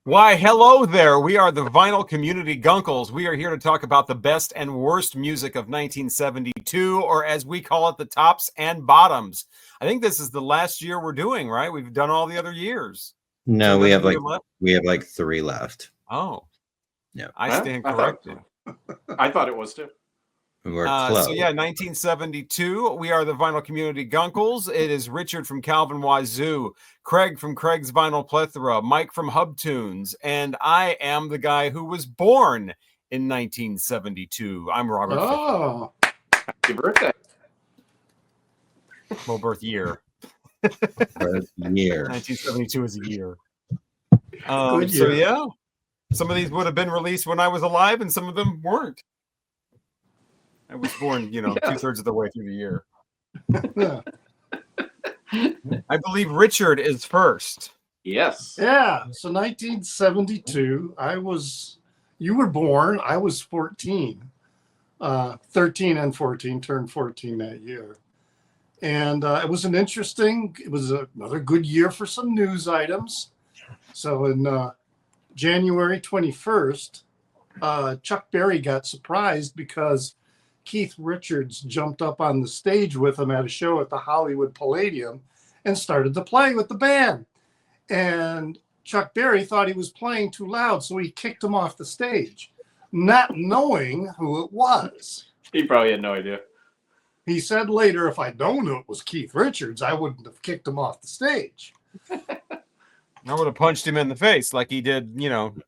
Why, hello there. We are the Vinyl Community Guncles. We are here to talk about the best and worst music of 1972, or as we call it, the tops and bottoms. I think this is the last year we're doing, right? We've done all the other years. No, we have like 3 left. Oh, yeah. I stand corrected. I thought it was too. We're close. So yeah, 1972. We are the Vinyl Community Guncles. It is Richard from Calvin Wazoo, Craig from Craig's Vinyl Plethora, Mike from Hub Tunes, and I am the guy who was born in 1972. I'm Robert. Oh, happy birthday! Well, birth year. Birth year. 1972 is a year. Good year. So yeah, some of these would have been released when I was alive, and some of them weren't. I was born, 2/3 of the way through the year. I believe Richard is first. Yes. Yeah. So 1972, you were born, I was 14. 13 and 14, turned 14 that year. And it was another good year for some news items. So in January 21st, Chuck Berry got surprised because Keith Richards jumped up on the stage with him at a show at the Hollywood Palladium and started to play with the band. And Chuck Berry thought he was playing too loud, so he kicked him off the stage, not knowing who it was. He probably had no idea. He said later, if I'd known it was Keith Richards, I wouldn't have kicked him off the stage. I would have punched him in the face like he did,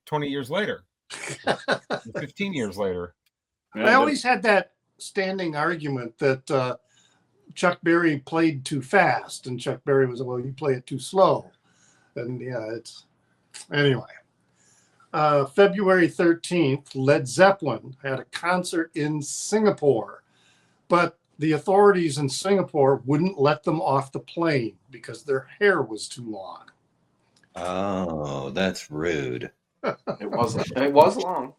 20 years later, 15 years later. I always had that standing argument that Chuck Berry played too fast, and Chuck Berry was, well, you play it too slow. And anyway. February 13th, Led Zeppelin had a concert in Singapore, but the authorities in Singapore wouldn't let them off the plane because their hair was too long. Oh, that's rude. It was long.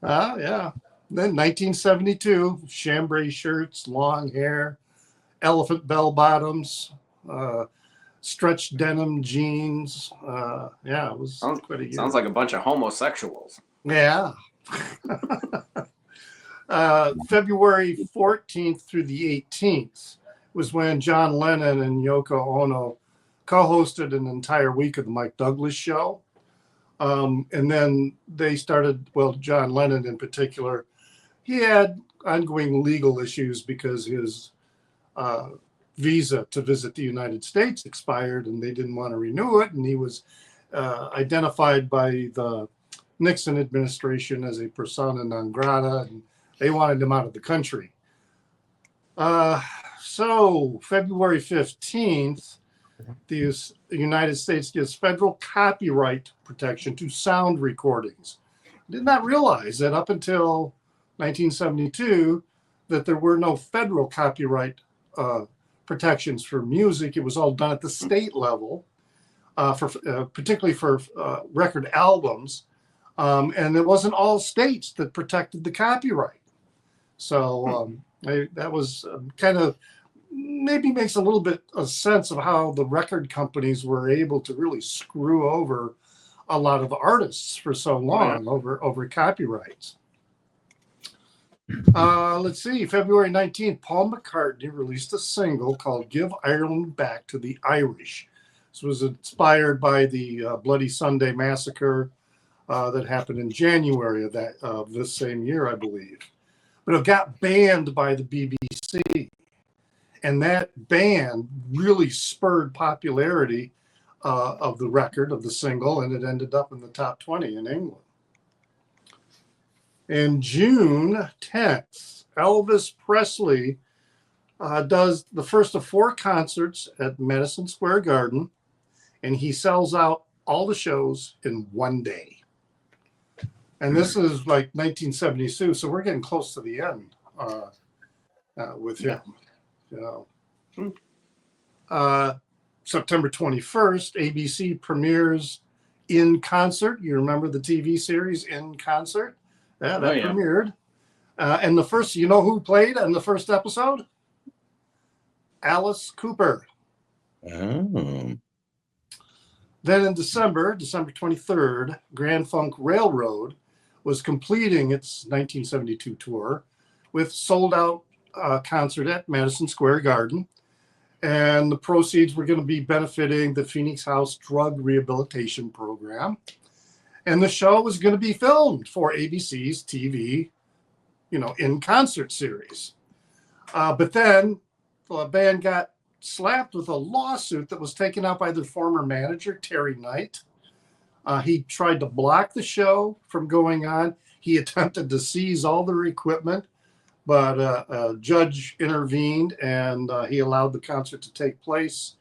Yeah. Then 1972, chambray shirts, long hair, elephant bell bottoms, stretched denim jeans. It was quite a year. Sounds like a bunch of homosexuals. Yeah. February 14th through the 18th was when John Lennon and Yoko Ono co-hosted an entire week of the Mike Douglas Show. And then they started, John Lennon in particular, he had ongoing legal issues because his visa to visit the United States expired and they didn't want to renew it. And he was identified by the Nixon administration as a persona non grata, and they wanted him out of the country. So February 15th, the United States gives federal copyright protection to sound recordings. I did not realize that up until 1972 that there were no federal copyright protections for music. It was all done at the state level, particularly for record albums. And it wasn't all states that protected the copyright. So that was kind of maybe makes a little bit of sense of how the record companies were able to really screw over a lot of artists for so long over copyrights. Let's see, February 19th, Paul McCartney released a single called Give Ireland Back to the Irish. This was inspired by the Bloody Sunday massacre that happened in January of this same year, I believe. But it got banned by the BBC. And that ban really spurred popularity of the record, of the single, and it ended up in the top 20 in England. In June 10th, Elvis Presley does the first of 4 concerts at Madison Square Garden, and he sells out all the shows in one day. And this is like 1972, so we're getting close to the end with him. September 21st, ABC premieres In Concert. You remember the TV series In Concert? Yeah, that premiered. And the first, you know who played in the first episode? Alice Cooper. Oh. Then in December 23rd, Grand Funk Railroad was completing its 1972 tour with sold-out concert at Madison Square Garden. And the proceeds were going to be benefiting the Phoenix House Drug Rehabilitation Program. And the show was going to be filmed for ABC's TV, in concert series. But then the band got slapped with a lawsuit that was taken out by their former manager, Terry Knight. He tried to block the show from going on. He attempted to seize all their equipment, but a judge intervened and he allowed the concert to take place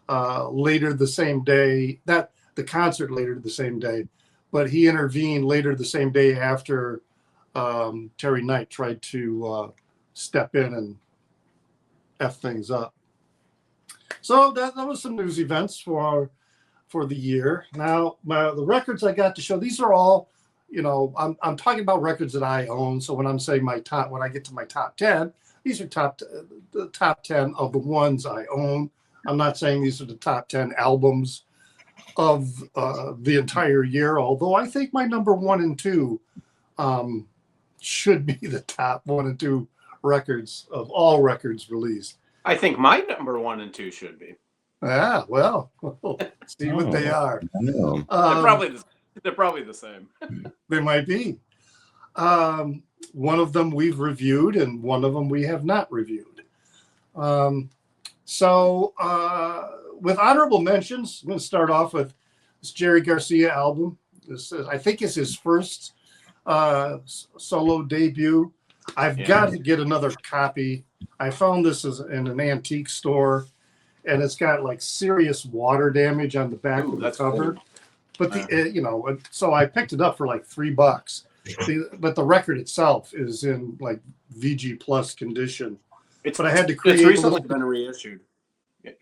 later the same day. The concert later the same day, but he intervened later the same day after Terry Knight tried to step in and F things up. So that was some news events for the year. Now, the records I got to show, these are all, I'm talking about records that I own. So when I'm saying when I get to my top 10, these are the top 10 of the ones I own. I'm not saying these are the top 10 albums of the entire year, although I think my number 1 and 2 should be the top 1 and 2 records of all records released. I think my number 1 and 2 should be. Ah, well, see what they are. They're probably the same. They might be. One of them we've reviewed, and one of them we have not reviewed. So with honorable mentions, I'm going to start off with this Jerry Garcia album. This is, I think, is his first solo debut. I've got to get another copy. I found this in an antique store, and it's got like serious water damage on the back of the cover. Cool. But so I picked it up for like $3. But the record itself is in like VG Plus condition. But I had to create. It's recently been reissued.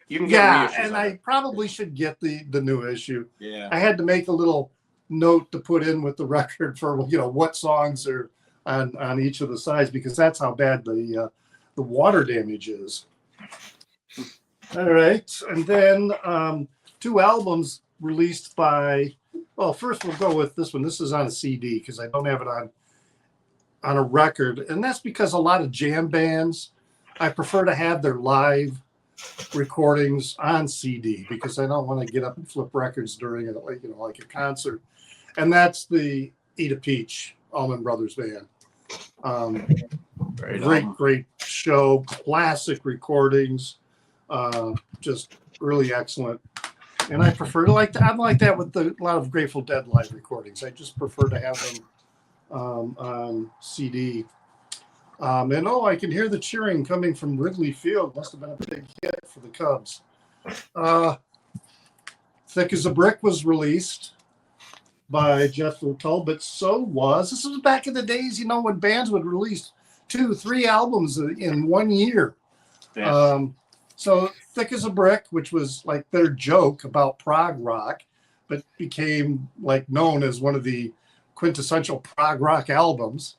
You can get reissues. And I probably should get the new issue. Yeah. I had to make a little note to put in with the record for what songs are on each of the sides, because that's how bad the water damage is. All right, and then 2 albums released by. Well, first we'll go with this one. This is on a CD because I don't have it on a record, and that's because a lot of jam bands, I prefer to have their live recordings on CD because I don't want to get up and flip records during it, like a concert. And that's the Eat a Peach Allman Brothers Band. Great show, classic recordings, just really excellent. And I prefer I'm like that with a lot of Grateful Dead live recordings. I just prefer to have them on CD. And I can hear the cheering coming from Wrigley Field. Must have been a big hit for the Cubs. Thick as a Brick was released by Jethro Tull, but this was back in the days, when bands would release 2-3 albums in 1 year. Yeah. So Thick as a Brick, which was like their joke about prog rock, but became like known as one of the quintessential prog rock albums.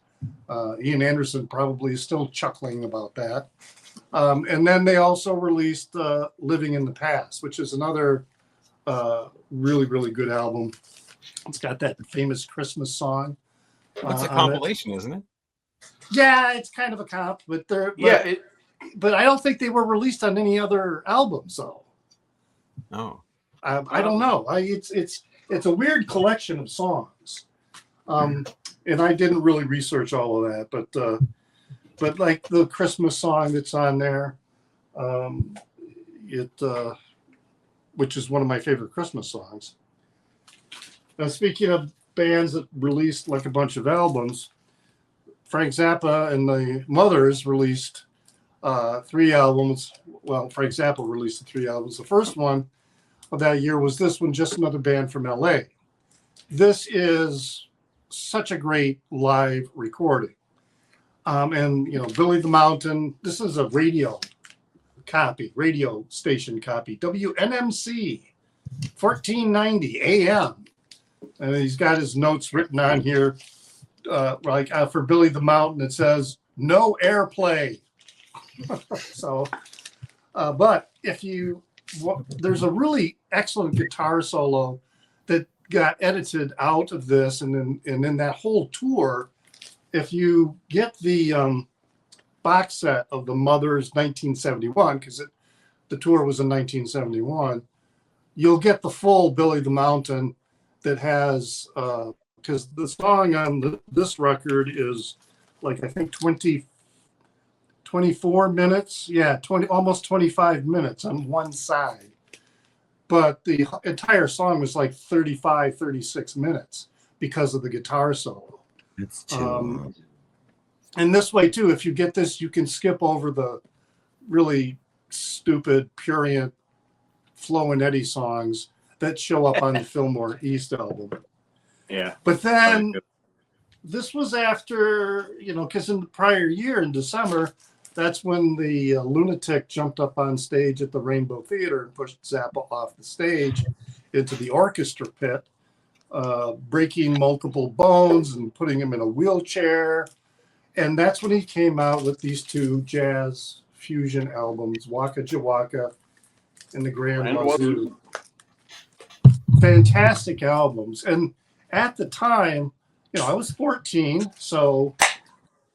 Ian Anderson probably is still chuckling about that. And then they also released Living in the Past, which is another really, really good album. It's got that famous Christmas song. It's a compilation, isn't it? Yeah, it's kind of a comp, but but I don't think they were released on any other albums, though. No, I don't know. It's a weird collection of songs, and I didn't really research all of that. But like the Christmas song that's on there, which is one of my favorite Christmas songs. Now, speaking of bands that released like a bunch of albums, Frank Zappa and the Mothers released 3 albums. Well, Frank Zappa released the 3 albums. The first one of that year was this one, Just Another Band from LA. This is such a great live recording. And, Billy the Mountain, this is a radio station copy, WNMC, 1490 AM. And he's got his notes written on here. For Billy the Mountain, it says, no airplay. So, but if you there's a really excellent guitar solo that got edited out of this, and in that whole tour, if you get the box set of the Mother's 1971, because the tour was in 1971, you'll get the full Billy the Mountain that has, because the song on this record is like, I think 24 minutes. Yeah, almost 25 minutes on one side. But the entire song was like 35, 36 minutes because of the guitar solo. It's too long. And this way, too, if you get this, you can skip over the really stupid, prurient Flo and Eddie songs that show up on the Fillmore East album. Yeah. But then this was after, because in the prior year in December, that's when the lunatic jumped up on stage at the Rainbow Theater and pushed Zappa off the stage into the orchestra pit, breaking multiple bones and putting him in a wheelchair. And that's when he came out with these two jazz fusion albums, Waka Jawaka and the Grand Wazoo. Fantastic albums. And at the time, I was 14, so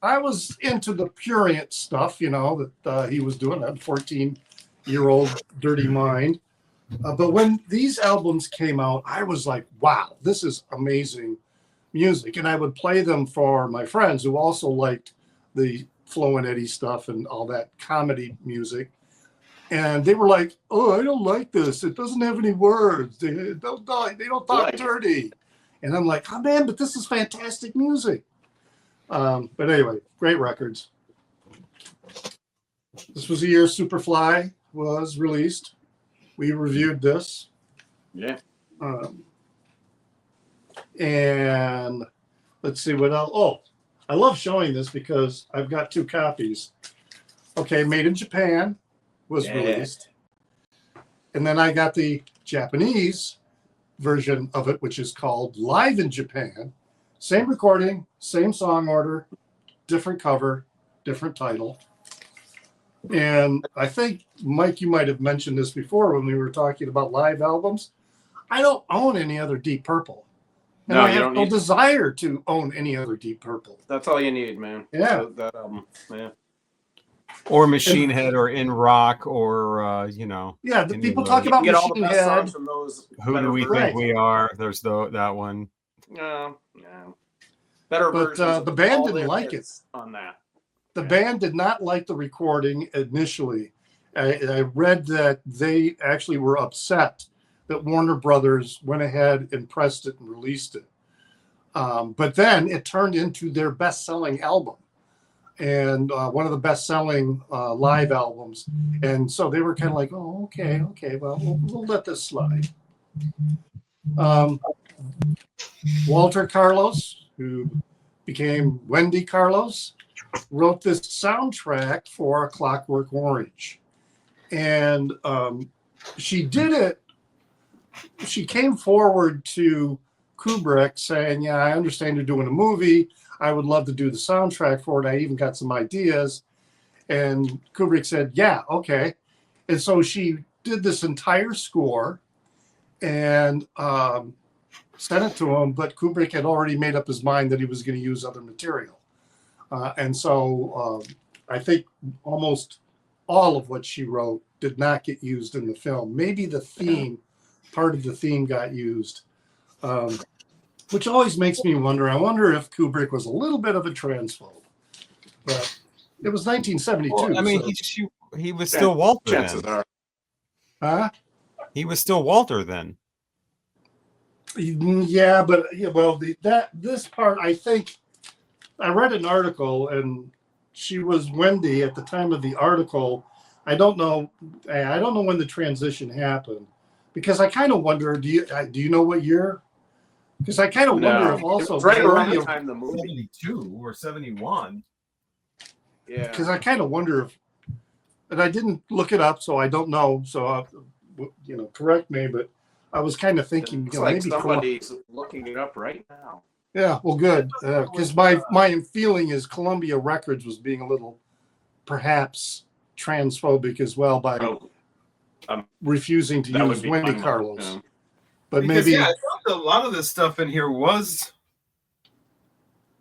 I was into the prurient stuff, that he was doing, that 14-year-old dirty mind. But when these albums came out, I was like, wow, this is amazing music. And I would play them for my friends who also liked the Flo and Eddie stuff and all that comedy music. And they were like, oh, I don't like this. It doesn't have any words. They don't talk dirty. And I'm like, oh, man, but this is fantastic music. But anyway, great records. This was the year Superfly was released. We reviewed this. Yeah. And let's see what else. Oh, I love showing this because I've got two copies. Okay, Made in Japan was released. And then I got the Japanese version of it, which is called Live in Japan. Same recording, same song order, different cover, different title. And I think, Mike, you might have mentioned this before when we were talking about live albums. I don't own any other Deep Purple. And I have no desire to own any other Deep Purple. That's all you need, man. Yeah. That album, yeah. Or Machine Head, or In Rock, or Yeah, the people talk about get all the Machine best Head. songs from those. Who Do We Right. Think We Are? There's that one. No. Better But versions of the band all didn't their like hits on that. The band did not like the recording initially. I read that they actually were upset that Warner Brothers went ahead and pressed it and released it. But then it turned into their best-selling album and one of the best-selling live albums. And so they were kind of like, oh, okay, well, we'll let this slide. Walter Carlos, who became Wendy Carlos, wrote this soundtrack for A Clockwork Orange. And she did it. She came forward to Kubrick saying, yeah, I understand you're doing a movie. I would love to do the soundtrack for it. I even got some ideas. And Kubrick said, yeah, okay. And so she did this entire score and sent it to him. But Kubrick had already made up his mind that he was going to use other material. And so I think almost all of what she wrote did not get used in the film. Maybe the theme, part of the theme got used, which always makes me wonder. I wonder if Kubrick was a little bit of a transphobe. But it was 1972. Well, I mean, so. he was still Walter Chances then. are. Huh? He was still Walter then. Yeah, but this part, I think, I read an article and she was Wendy at the time of the article. I don't know when the transition happened, because I kind of wonder. Do you know what year? Because I kind of wonder if also right around the time the movie. 72 or 71. Yeah. Because I kind of wonder if, and I didn't look it up, so I don't know. So correct me. But I was kind of thinking, It's like maybe somebody's looking it up right now. Yeah, well, good. Because my feeling is Columbia Records was being a little, perhaps, transphobic as well by refusing to That would use be Wendy fine, though, Carlos. you know. But Because, maybe yeah, I thought a lot of this stuff in here was.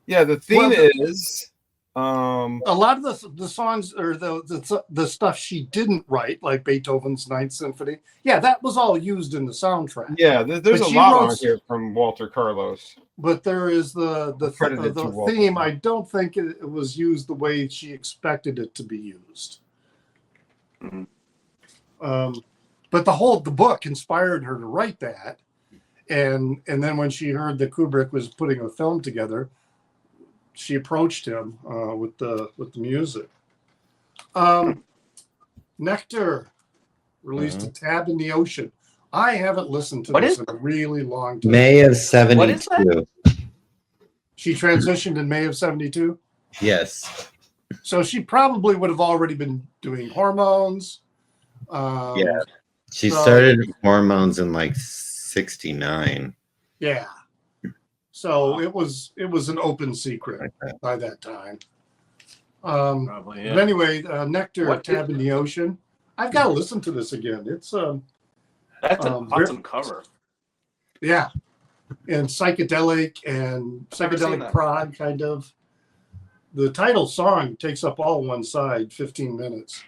Yeah, the theme Well, is. a lot of the songs or the stuff she didn't write, like Beethoven's Ninth Symphony, yeah, that was all used in the soundtrack. Yeah, there's But a she lot wrote- on here from Walter Carlos. But there is the Credited to Walter theme. Carlos. I don't think it was used the way she expected it to be used. Mhm. But the book inspired her to write that, and then when she heard that Kubrick was putting a film together, she approached him with the music. Nectar released a Tab in the Ocean. I haven't listened to What this is- in a really long time. May of What is 72. She transitioned in May of 72. Yes. So she probably would have already been doing hormones. Yeah. She So- started hormones in like 69. Yeah. So it was an open secret by that time. Probably, But yeah. anyway, Nectar, What Tab in the Ocean. I've got to listen to this again. It's That's an um, awesome cover. yeah, and psychedelic and Never seen psychedelic that. prog kind of. The title song takes up all one side, 15 minutes.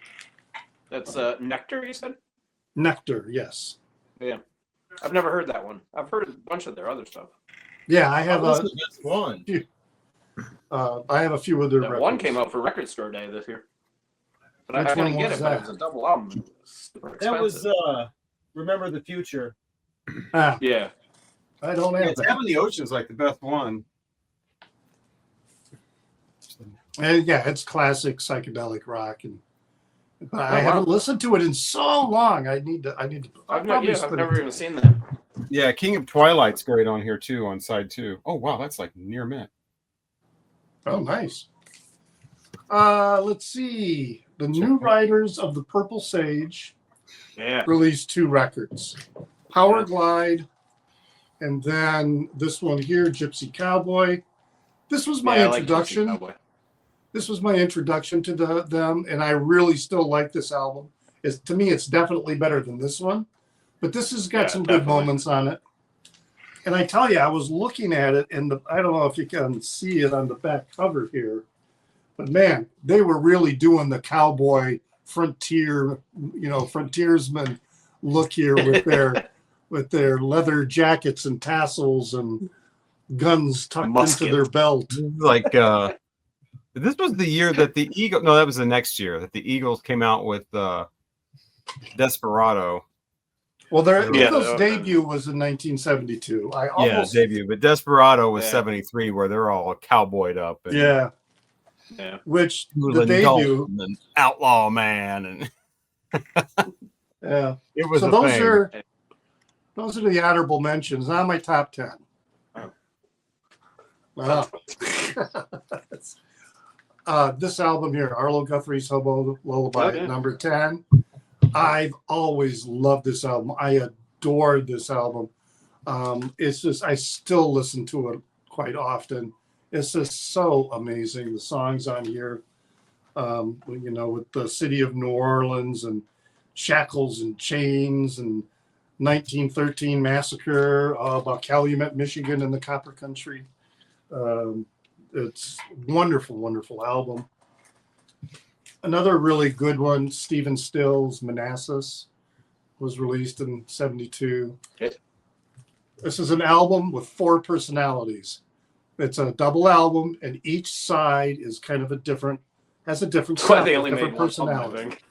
That's Nectar, you said? Nectar, yes. Yeah. I've never heard that one. I've heard a bunch of their other stuff. Yeah, I have That was a the best one. I have a few other That one came out for Record Store Day this year. But Which I couldn't one get was it, but that? it was a double album. It was super That was expensive. Remember the Future. Yeah. I don't Yeah, have that. Tab in the Ocean is like the best one. And yeah, it's classic psychedelic rock, and but I wow. haven't listened to it in so long. I need to. I've probably I've spend never it- even seen that. Yeah, King of Twilight's great on here too, on side 2. Oh wow, that's like near mint. Oh, nice. Let's see. The New Riders of the Purple Sage Yeah. released 2 records, Power Glide, and then this one here, Gypsy Cowboy. This was my Yeah, I like Gypsy introduction. Cowboy. This was my introduction to them, and I really still like this album. To me, it's definitely better than this one, but this has got Yeah, some good definitely. moments on it. And I tell you, I was looking at it, and I don't know if you can see it on the back cover here, but man, they were really doing the cowboy frontiersman look here with their leather jackets and tassels and guns tucked Musket. into their belt. Like this was the year that the Eagles. No, that was the next year that the Eagles came out with Desperado. Well, their Yeah, Eagles' that- debut was in 1972. I almost Debut, but Desperado was Yeah. 73, where they're all cowboyed up. And yeah, Yeah. which the Hoolan debut. Dalton and Outlaw Man, and Yeah. it was So a those thing. are the honorable mentions. Not my top 10. Oh. Wow. This album here, Arlo Guthrie's Hobo Lullaby, Oh, yeah. number 10. I've always loved this album. I adored this album. It's just, I still listen to it quite often. It's just so amazing. The songs on here, with the City of New Orleans and Shackles and Chains and 1913 Massacre, about Calumet, Michigan and the Copper Country. It's wonderful, wonderful album. Another really good one, Stephen Stills' Manassas, was released in 72. Okay. This is an album with 4 personalities. It's a double album, and each side is kind of has a different That's why sound, they only different made one album, I think.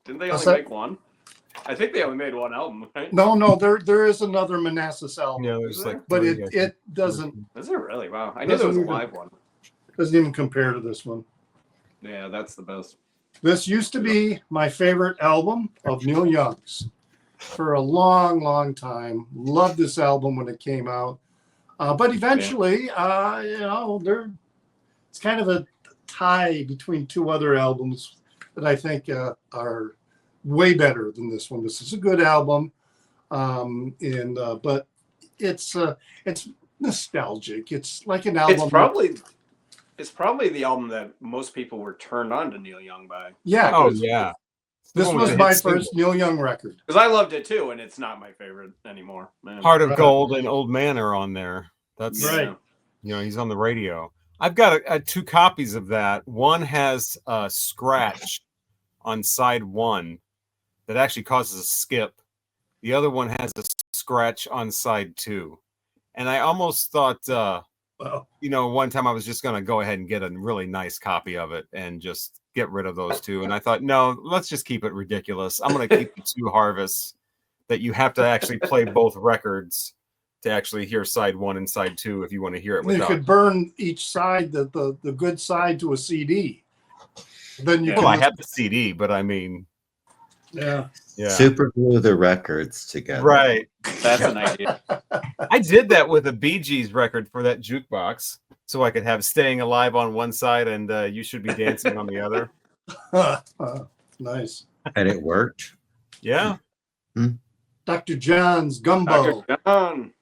Didn't they What's only that? make one? I think they only made one album, right? No, there is another Manassas album, Yeah, there's like, but 3, it I think. it doesn't Is it really? Wow. I knew there was a Doesn't even- live one. even compare to this one. Yeah, that's the best. This used to be my favorite album of Neil Young's for a long, long time. Loved this album when it came out. But eventually, it's kind of a tie between 2 other albums that I think are way better than this one. This is a good album, but it's nostalgic. It's like an album. It's probably the album that most people were turned on to Neil Young by. Yeah. Oh 'cause yeah, This one with was the my hit single. first Neil Young record. Because I loved it too, and it's not my favorite anymore. Man. Heart of Right. Gold and Old Man are on there. That's Right. You know, he's on the radio. I've got two copies of that. One has a scratch on side one that actually causes a skip. The other one has a scratch on side two. And I almost thought, Well, you know, one time I was just going to go ahead and get a really nice copy of it and just get rid of those two. And I thought, no, let's just keep it ridiculous. I'm going to keep the two harvests that you have to actually play both records to actually hear side one and side two if you want to hear it you without. could burn each side, the good side, to a CD. Then you Well, can. I have the CD, but I mean, Yeah. yeah. Super glue the records together. Right. That's an idea. I did that with a Bee Gees record for that jukebox, so I could have "Staying Alive" on one side and "You Should Be Dancing" on the other. Nice. And it worked. Yeah. Dr. John's Gumbo Dr. John.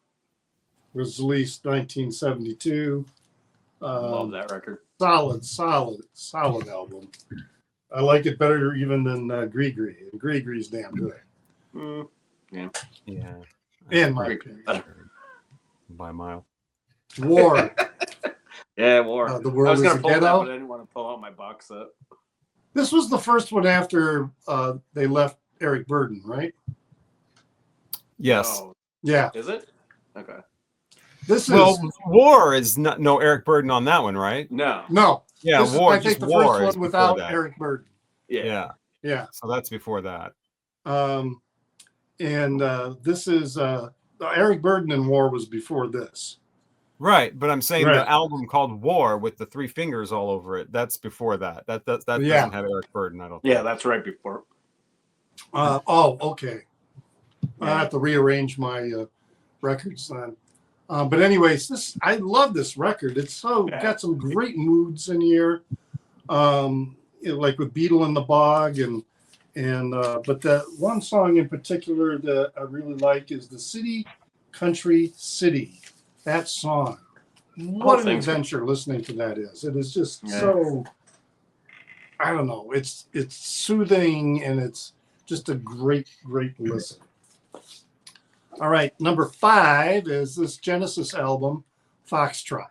was released 1972. Love that record. Solid album. I like it better even than Gree. And Gree's damn good. Mm, Yeah. In my Gree- opinion. By a mile. War. Yeah, War. The I World was is going a to pull that, Ghetto. but I didn't want to pull out my box set. This was the first one after they left Eric Burden, right? Yes. Oh, Yeah. is it? Okay. This is Well, War is not no Eric Burden on that one, right? No. no. Yeah, This War. is, I think, Just the War first is one before without that. Eric Burden. Yeah. Yeah. Yeah. So that's before that. This is Eric Burden and War was before this. Right, but I'm saying Right. the album called War with the three fingers all over it. That's before that. That Yeah. doesn't have Eric Burden. I don't. Yeah, think. that's right before. Okay. I have to rearrange my records then. But anyways, I love this record. It's got some great moods in here. Like with Beetle in the Bog but that one song in particular that I really like is the City Country City. That song. What an adventure listening to that is. It is just so, I don't know. It's soothing and it's just a great listen. All right, number 5 is this Genesis album, Foxtrot.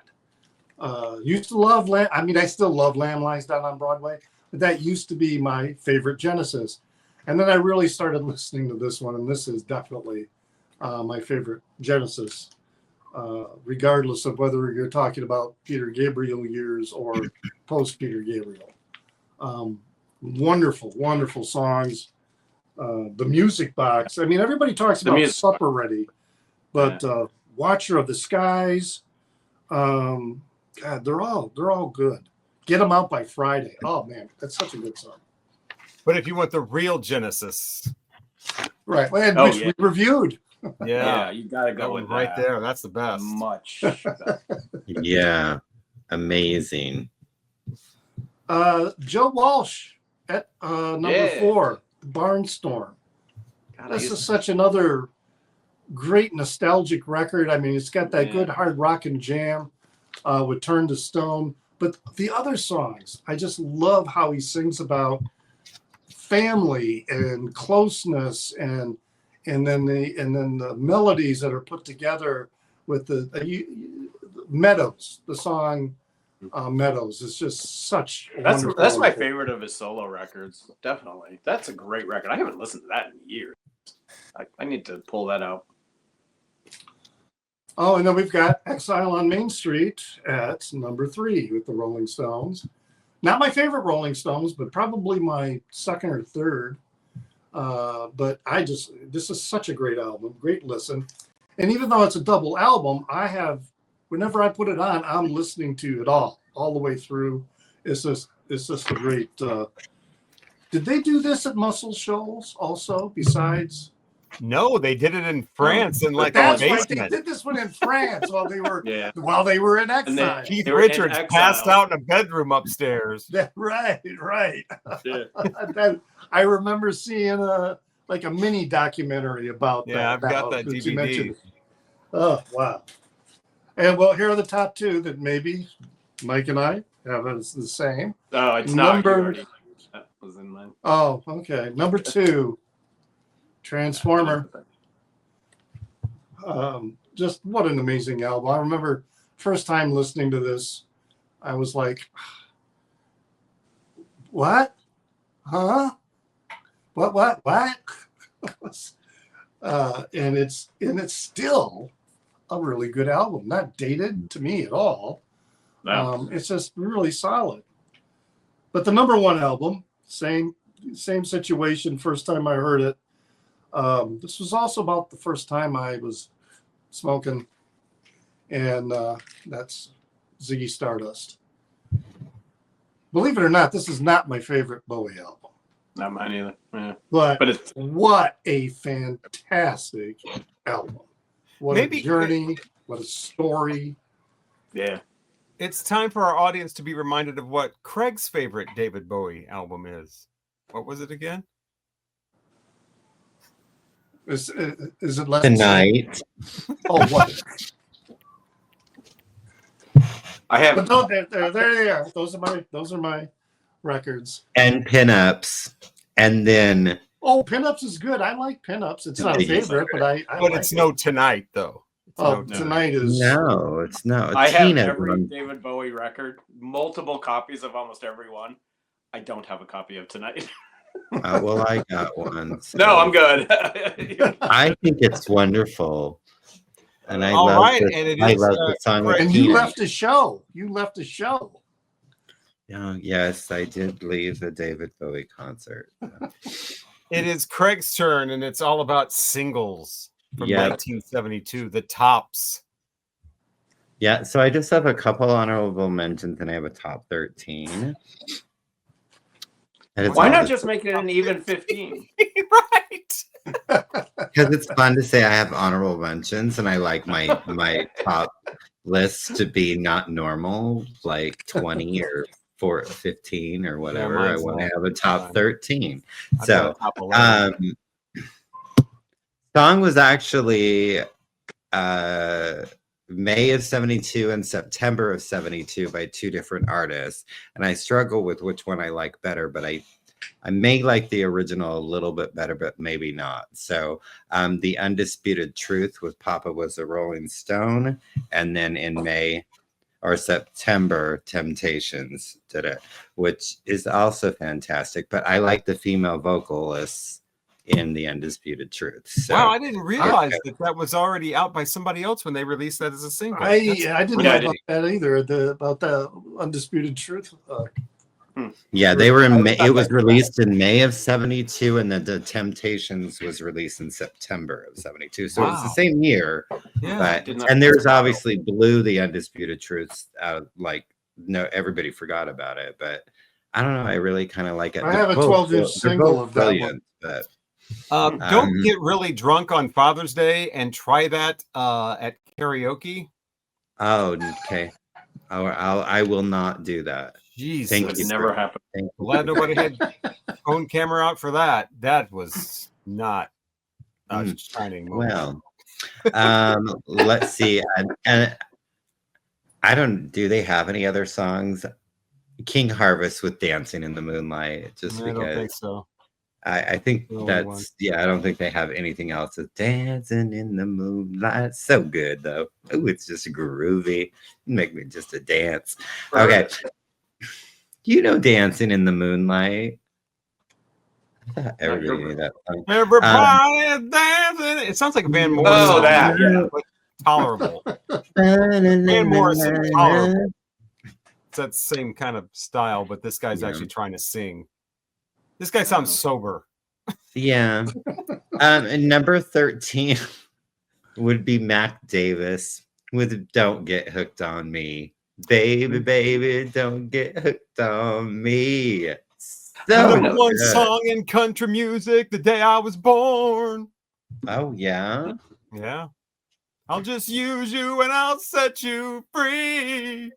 Used to love I still love Lamb Lies Down on Broadway, but that used to be my favorite Genesis. And then I really started listening to this one, and this is definitely my favorite Genesis, regardless of whether you're talking about Peter Gabriel years or post Peter Gabriel. Wonderful songs. The Music Box. I mean, everybody talks about Supper Ready, but Watcher of the Skies. God, they're all good. Get them out by Friday. Oh man, that's such a good song. But if you want the real Genesis, right? Which we reviewed. Yeah, you gotta go with right that. there. That's the best. Much. Yeah. Amazing. Joe Walsh at number 4, Barnstorm. This is such another great nostalgic record. I mean, it's got that good hard rock and jam with Turn to Stone. But the other songs, I just love how he sings about family and closeness and then the melodies that are put together with the Meadows, the song Meadows. It's just such that's wonderful. my favorite of his solo records. Definitely. That's a great record. I haven't listened to that in years. I need to pull that out. Oh, and then we've got Exile on Main Street at number 3 with the Rolling Stones. Not my favorite Rolling Stones, but probably my second or third. But this is such a great album, great listen. And even though it's a double album, whenever I put it on, I'm listening to it all the way through. It's just a great. Did they do this at Muscle Shoals also? Besides, no, they did it in France in like a that's right. basement. They did this one in France while they were in exile. Keith Richards passed out in a bedroom upstairs. Right. Yeah. I remember seeing a mini documentary about that. Yeah, I've got that DVD. Oh wow! And well, here are the top 2 that maybe Mike and I have as the same. Oh, it's Number- not. was in mine. Oh, okay. Number 2, Transformer. Just what an amazing album. I remember first time listening to this, I was like, what? Huh? What? And it's still a really good album. Not dated to me at all. No. It's just really solid. But the number 1 album, same situation. First time I heard it. This was also about the first time I was smoking, and that's Ziggy Stardust. Believe it or not, this is not my favorite Bowie album. Not mine either. Yeah. But it's what a fantastic album. What Maybe- a journey, what a story. yeah. It's time for our audience to be reminded of what Craig's favorite David Bowie album is. What was it again? Is it less Tonight. Oh, what? I have But no, there they are. Those are my records. And pinups. And then Oh, Pinups is good. I like Pinups. It's not a favorite, but I But like it's it. no Tonight, though. It's Oh, no tonight is no, it's no. I have Tina every one. David Bowie record, multiple copies of almost every one. I don't have a copy of Tonight. Well, I got one. So No, I'm good. I think it's wonderful. And I All love right, the, and it I is, love the song with and you Tina. left a show. You left a show. Oh, yes, I did leave the David Bowie concert. It is Craig's turn, and it's all about singles from Yeah. 1972, the tops. Yeah, so I just have a couple honorable mentions and I have a top 13. And it's Why all not the- just make it an even 15? Right. Because it's fun to say I have honorable mentions and I like my top list to be not normal, like 20 or 15 or whatever. I mine's want to all have a top fine. 13. I've So, got a top 11. song was actually May of 72 and September of 72 by 2 different artists. And I struggle with which one I like better, but I may like the original a little bit better, but maybe not. So The Undisputed Truth with Papa Was a Rolling Stone. And then in May or September, Temptations did it, which is also fantastic. But I like the female vocalists in The Undisputed Truth. So, Wow, I didn't realize that was already out by somebody else when they released that as a single. I didn't Yeah, know about that either. About the Undisputed Truth. yeah, they were in May. It was released in May of 72, and then The Temptations was released in September of 72. So it was the Wow. same year. Yeah. But Did not- and there's obviously Blue, The Undisputed Truth. Like no, everybody forgot about it, but I don't know. I really kind of like it. I have a 12-inch single of that one. brilliant, but Don't get really drunk on Father's Day and try that at karaoke. oh, okay. I will not do that. Jesus. Thank Would you. never happen. Glad nobody had phone camera out for that. That was not a shining moment. Well, let's see. And I don't. Do they have any other songs? King Harvest with Dancing in the Moonlight. Just I don't think because so. I think The only that's one. yeah. I don't think they have anything else. It's Dancing in the Moonlight. So good though. Oh, it's just groovy. Make me just a dance. Okay. You know Dancing in the Moonlight. I thought everybody knew that song. Everybody dancing. It sounds like a Van Morrison. Oh, that, yeah. But tolerable. Van Morrison is tolerable. It's that same kind of style, but this guy's Yeah. actually trying to sing. This guy sounds sober. Yeah. And number 13 would be Mac Davis with Don't Get Hooked on Me. Baby, baby, don't get hooked on me. So Number one good. song in country music the day I was born. Oh, yeah. Yeah. I'll just use you and I'll set you free.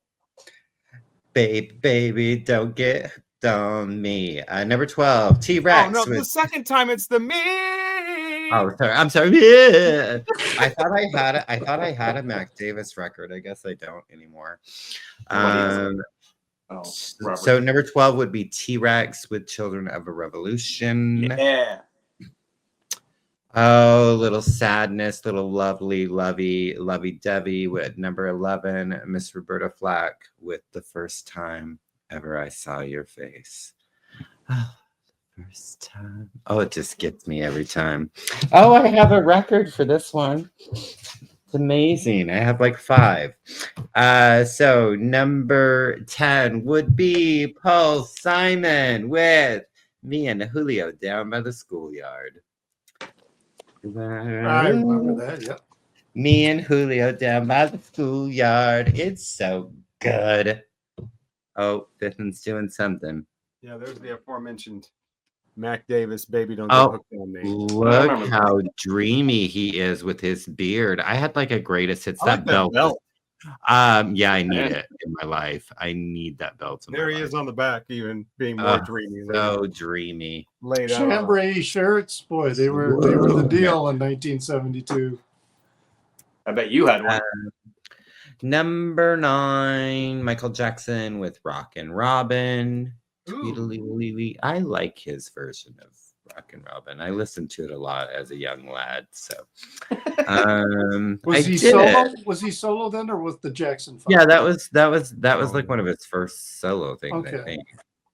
Baby, baby, don't get hooked on me. Number 12, T-Rex. Oh no, the with second time it's the me. Oh, sorry. I'm sorry. Yeah. I thought I had a Mac Davis record. I guess I don't anymore. What is it? Oh, So number 12 would be T-Rex with Children of a Revolution. yeah. Oh, Little Sadness, Little Lovey-Dovey with number 11. Miss Roberta Flack with The First Time Ever I Saw Your Face. First time. Oh, it just gets me every time. Oh, I have a record for this one. It's amazing. I have like 5. So number 10 would be Paul Simon with Me and Julio Down by the Schoolyard. I remember that. Yeah. Me and Julio Down by the Schoolyard. It's so good. Oh, Biffen's doing something. Yeah, there's the aforementioned Mac Davis, Baby Don't Get Oh, Hooked on Me. look how dreamy he is with his beard. I had like a greatest hits. I like that belt. Yeah, I need it in my life. I need that belt in There my he life. is on the back, even being more dreamy. So dreamy. Laid out. Chambray shirts, boy, they were the deal in 1972. I bet you had one. Number 9, Michael Jackson with Rockin' Robin. Tweedledee. I like his version of Rockin' Robin. I listened to it a lot as a young lad. So, Was he solo? Was he solo then, or was the Jackson 5? Yeah, that was like one of his first solo things. Okay. I think.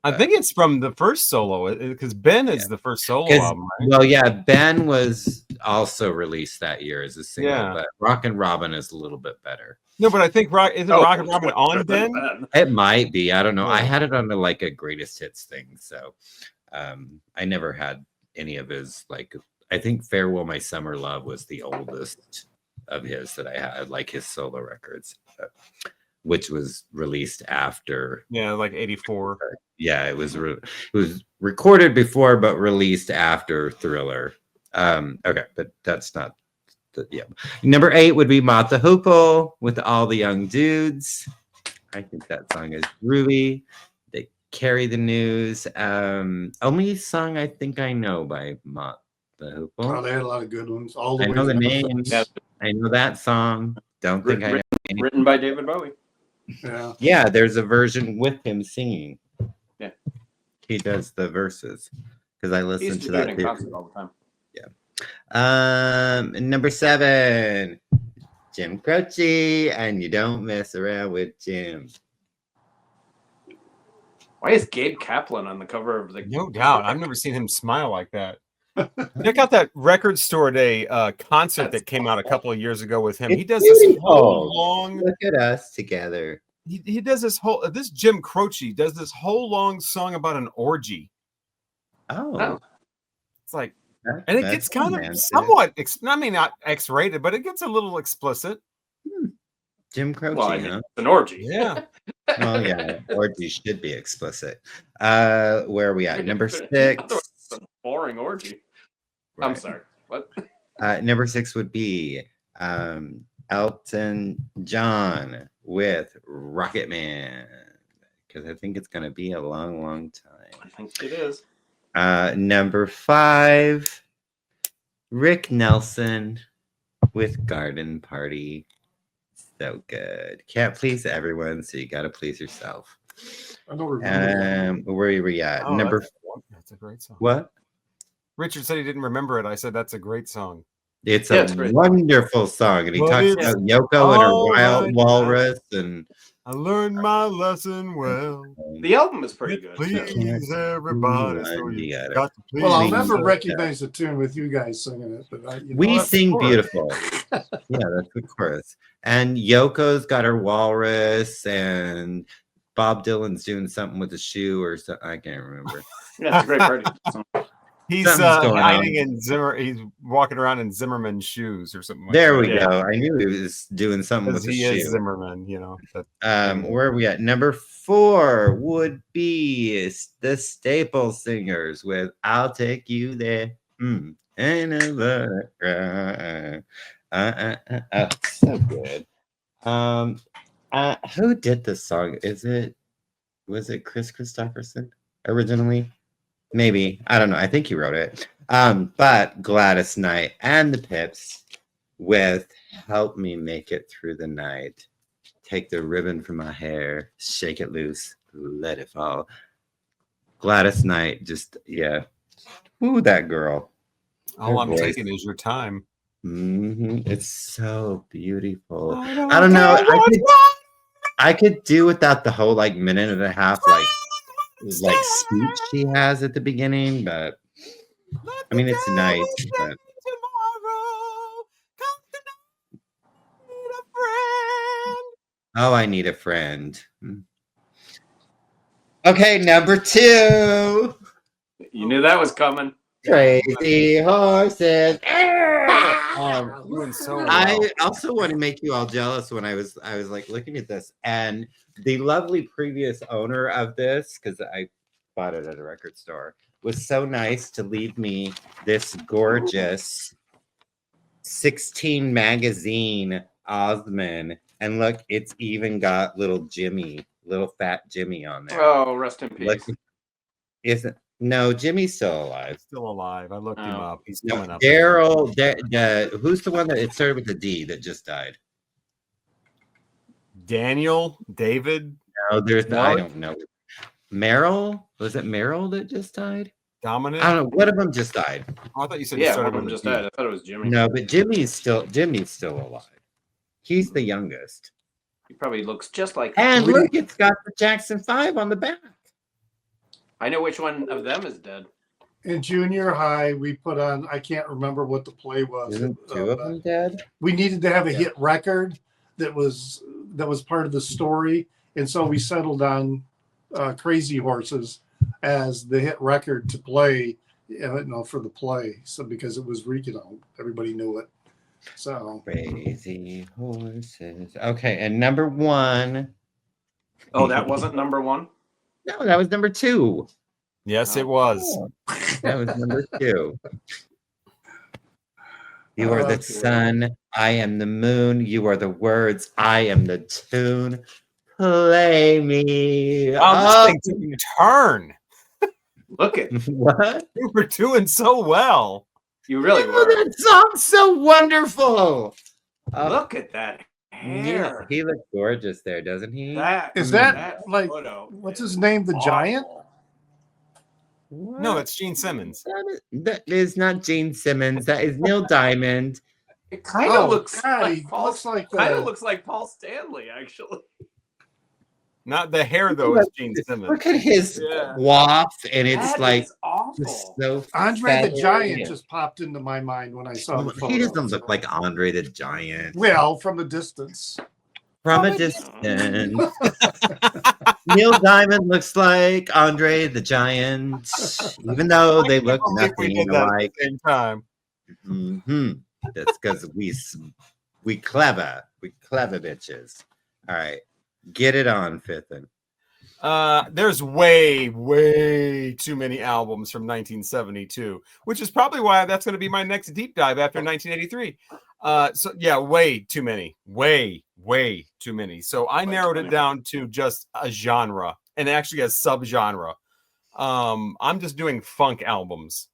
I think it's from the first solo because Ben is the first solo album, right? Well, yeah, Ben was also released that year as a single, Yeah. but Rockin' Robin is a little bit better. No, but I think Rockin' Robin on Ben? It might be. I don't know. Yeah. I had it on like a greatest hits thing, so I never had any of his like. I think Farewell My Summer Love was the oldest of his that I had, like his solo records, which was released after. Yeah, like 84. Yeah, it was recorded before, but released after Thriller. Okay, but that's not. Yeah. Number 8 would be Mott the Hoople with All the Young Dudes. I think that song is groovy. They carry the news. Only song I think I know by Mott the Hoople. Oh, they had a lot of good ones. All the I way know the from name. Yeah. I know that song. Don't think I know. Written by David Bowie. Yeah. Yeah, there's a version with him singing. Yeah. He does the verses because I He listen used to to do it that in too. concert all the time. Number 7, Jim Croce, and You Don't Mess Around with Jim. Why is Gabe Kaplan on the cover of the? No doubt. I've never seen him smile like that. Check out that Record Store Day concert that came out a couple of years ago with him. He does this whole long. Look at us together. He does this whole. This Jim Croce does this whole long song about an orgy. Oh, It's like, and it gets kind of somewhat. I mean, not X-rated, but it gets a little explicit. Jim Croce. Well, I mean, Huh? it's an orgy. Yeah. Well, yeah, orgy should be explicit. Where are we at? Number 6. It's a boring orgy. I'm sorry. What? Number 6 would be Elton John with Rocket Man, because I think it's going to be a long, long time. I think it is. Number 5, Rick Nelson with Garden Party. So good. Can't please everyone, so you got to please yourself. I don't remember. Where are we at? Oh, Number that's a great song. what? Richard said he didn't remember it. I said that's a great song. It's Yeah, a it's great. wonderful song, and he Well, talks it's about Yoko and her all wild right. walrus, and I learned my lesson well. The album is pretty good. Please too. everybody. Ooh, So you you got it. got to please. Well, I'll Please. never Yeah. recognize the tune with you guys singing it, but we that's sing the chorus. beautiful. Yeah, that's the chorus. And Yoko's got her walrus, and Bob Dylan's doing something with a shoe or something. I can't remember. Yeah, it's a great party. He's Something's going hiding on. in Zimmer. He's walking around in Zimmerman's shoes or something. Like There that. we Yeah. go. I knew he was doing something Because with a he is shoe. Zimmerman, you know. That, Where are we at? Number 4 would be the Staple Singers with "I'll Take You There." So good. Who did this song? Was it Chris Christopherson originally? Maybe. I don't know. I think he wrote it. But Gladys Knight and the Pips with "Help Me Make It Through the Night." Take the ribbon from my hair, shake it loose, let it fall. Gladys Knight, just yeah. Ooh, that girl. All Her I'm voice. taking is your time. It's so beautiful. I I don't know. I could do without the whole like minute and a half like speech she has at the beginning, but I mean it's nice. But oh, I need a friend. Okay, number 2. You knew that was coming. Crazy horses. Doing so well. I also want to make you all jealous when I was like looking at this, and the lovely previous owner of this, because I bought it at a record store, was so nice to leave me this gorgeous 16 magazine Osmond, and look, it's even got little fat Jimmy on there. Oh, rest in peace. Isn't no Jimmy's still alive. Still alive. I looked him up. He's No, coming up. Daryl, who's the one that it started with a D that just died? Daniel, David, No, I don't know. Meryl? Was it Meryl that just died? Dominic. I don't know. One of them just died. Oh, I thought you said Yeah, started one of them with just a D. died. I thought it was Jimmy. No, but Jimmy's still alive. He's the youngest. He probably looks just like. And look, it's got the Jackson 5 on the back. I know which one of them is dead. In junior high, we put on, I can't remember what the play was. Isn't 2 of them dead? We needed to have a hit record that was part of the story. And so we settled on Crazy Horses as the hit record to play, for the play. So because it was, everybody knew it. So Crazy Horses. Okay, and number 1. Oh, that wasn't number 1? No, that was number 2. Yes, it was. That was number 2. You are the sun, I am the moon. You are the words, I am the tune. Play me. Oh, this thing took a turn. Look at What? You were doing so well. you really Oh, were. that song's so wonderful. Look at that hair. He looks gorgeous there, doesn't he? is that like, what's his name? The Giant? What? No, that's Gene Simmons. That is not Gene Simmons. That is Neil Diamond. It kind of looks God, like he Paul. looks like Kind of looks like Paul Stanley, actually. Not the hair though, is Gene Simmons. Look at his Yeah. waff, and it's That like is awful. just so Andre fat. the Giant just popped into my mind when I saw the photo. He doesn't look like Andre the Giant. Well, from a distance. From a distance. Neil Diamond looks like Andre the Giant, even though they look I think we nothing did that at alike. the same time. That's because we clever bitches. All right, get it on, Fithin. There's way too many albums from 1972, which is probably why that's going to be my next deep dive after 1983. So yeah, way too many. Way too many. So I narrowed it down to just a genre and actually a subgenre. I'm just doing funk albums.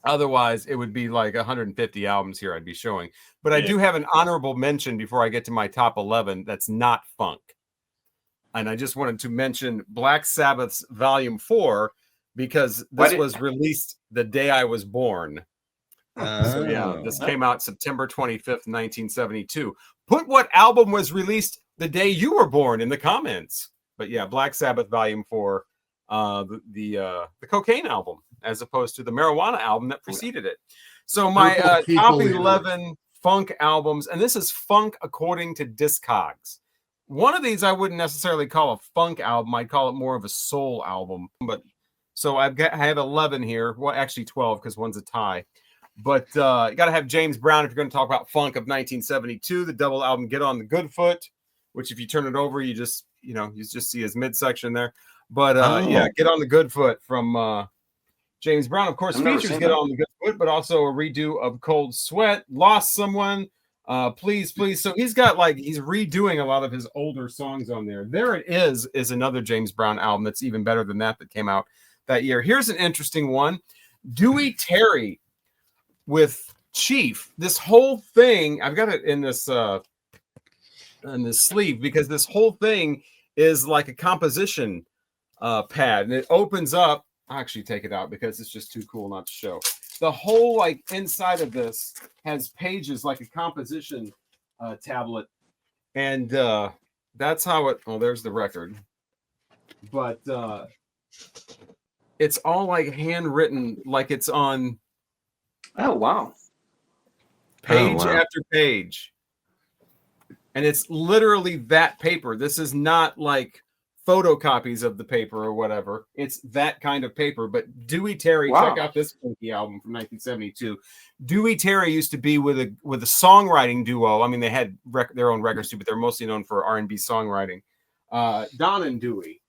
Otherwise, it would be like 150 albums here I'd be showing. But I do have an honorable mention before I get to my top 11 that's not funk. And I just wanted to mention Black Sabbath's Volume 4 because this was released the day I was born. So yeah, this came out September 25th, 1972. Put what album was released the day you were born in the comments. But yeah, Black Sabbath Volume 4, the cocaine album, as opposed to the marijuana album that preceded it. So my top 11 funk albums, and this is funk according to Discogs. One of these I wouldn't necessarily call a funk album. I'd call it more of a soul album. But so I have 11 here. Well, actually 12 because one's a tie. But you got to have James Brown if you're going to talk about funk of 1972, the double album Get on the Good Foot, which if you turn it over, you just see his midsection there. But yeah, Get on the Good Foot from James Brown, of course, features Get on the Good Foot, but also a redo of Cold Sweat, Lost Someone, Please. So he's got he's redoing a lot of his older songs on there. There It is another James Brown album that's even better than that came out that year. Here's an interesting one. Dewey Terry with Chief. This whole thing, I've got it in this sleeve because this whole thing is like a composition pad, and it opens up. I'll actually take it out because it's just too cool not to show. The whole like inside of this has pages like a composition tablet, and that's how it. Oh, there's the record, but it's all like handwritten, like it's on. Oh wow! Page after page, and it's literally that paper. This is not like photocopies of the paper or whatever. It's that kind of paper. But Dewey Terry, check out this funky album from 1972. Dewey Terry used to be with a songwriting duo. I mean, they had their own records too, but they're mostly known for R&B songwriting. Don and Dewey,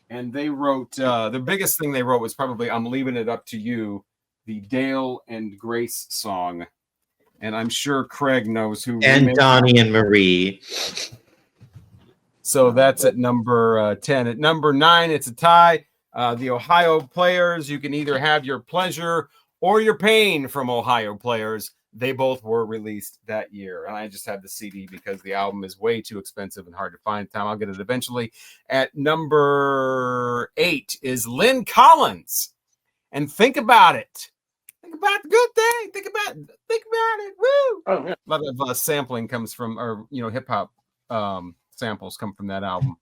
and they wrote the biggest thing they wrote was probably "I'm Leaving It Up to You," the Dale and Grace song. And I'm sure Craig knows who. And Donnie and Marie. So that's at number 10. At number 9, it's a tie. The Ohio Players. You can either have your pleasure or your pain from Ohio Players. They both were released that year. And I just have the CD because the album is way too expensive and hard to find. I'll get it eventually. At number 8 is Lynn Collins. And Think About It. Think about the good thing. Think about it. Woo! Oh, yeah. A lot of sampling comes from, or hip hop samples come from that album.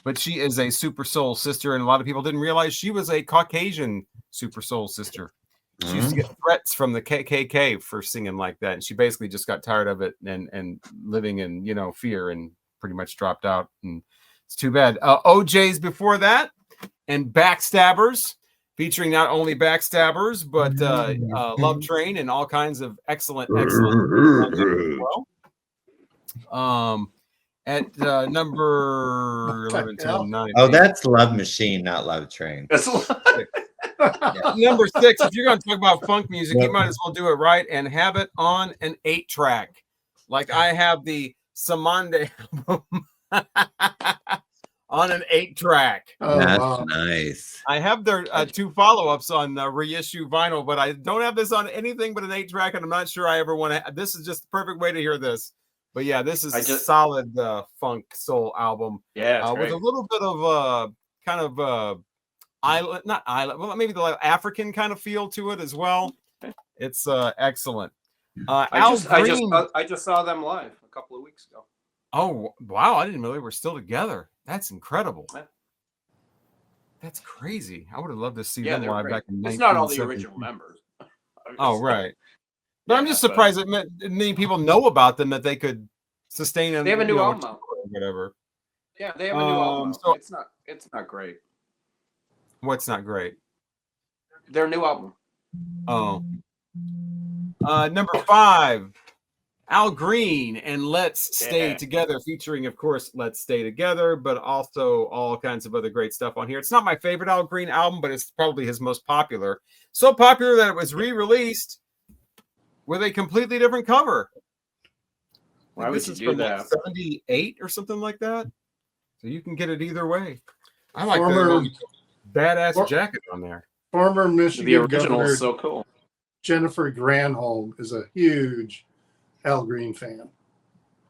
But she is a super soul sister, and a lot of people didn't realize she was a Caucasian super soul sister. She used to get threats from the KKK for singing like that, and she basically just got tired of it and living in fear and pretty much dropped out. And it's too bad. OJ's before that, and Backstabbers. Featuring not only Backstabbers, but Love Train and all kinds of excellent as well. At number 11, 10, 9. Oh, that's Love Machine, not Love Train. Number 6, if you're going to talk about funk music, you might as well do it right and have it on an 8-track. Like I have the Samande album. On an 8-track. That's nice. I have their 2 follow-ups on reissue vinyl, but I don't have this on anything but an 8-track, and I'm not sure I ever want to. This is just the perfect way to hear this. But yeah, this is a solid funk soul album. Yeah, with a little bit of kind of island, not island, well, maybe the African kind of feel to it as well. It's excellent. I just saw them live a couple of weeks ago. Oh wow! I didn't know they were still together. That's incredible. That's crazy. I would have loved to see them live back in 1970. It's not all the original members. Oh right. But I'm just surprised that many people know about them, that they could sustain them. They have a new album out. Whatever. Yeah, they have a new album out. So it's not great. What's not great? Their new album. Oh. Number 5. Al Green and Let's Stay Together, featuring, of course, Let's Stay Together, but also all kinds of other great stuff on here. It's not my favorite Al Green album, but it's probably his most popular. So popular that it was re-released with a completely different cover. Why would you do that? 78 or something like that. So you can get it either way. I like the badass jacket on there. Former Michigan the original Governor is so cool. Jennifer Granholm is a huge Al Green fan.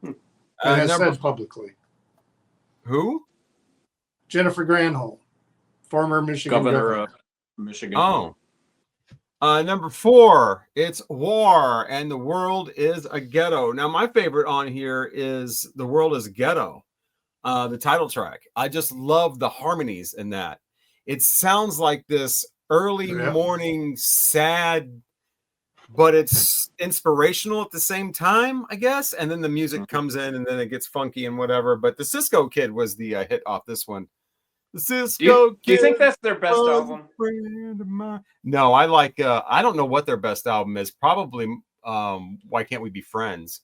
And has said publicly. Who? Jennifer Granholm, former Michigan Governor of Michigan. Oh. Number 4, it's War and the World is a Ghetto. Now, my favorite on here is The World is a Ghetto, the title track. I just love the harmonies in that. It sounds like this early morning sad, but it's inspirational at the same time, I guess. And then the music comes in and then it gets funky and whatever. But the Cisco Kid was the hit off this one. The Cisco Kid. Do you think that's their best album? No, I like, I don't know what their best album is. Probably Why Can't We Be Friends?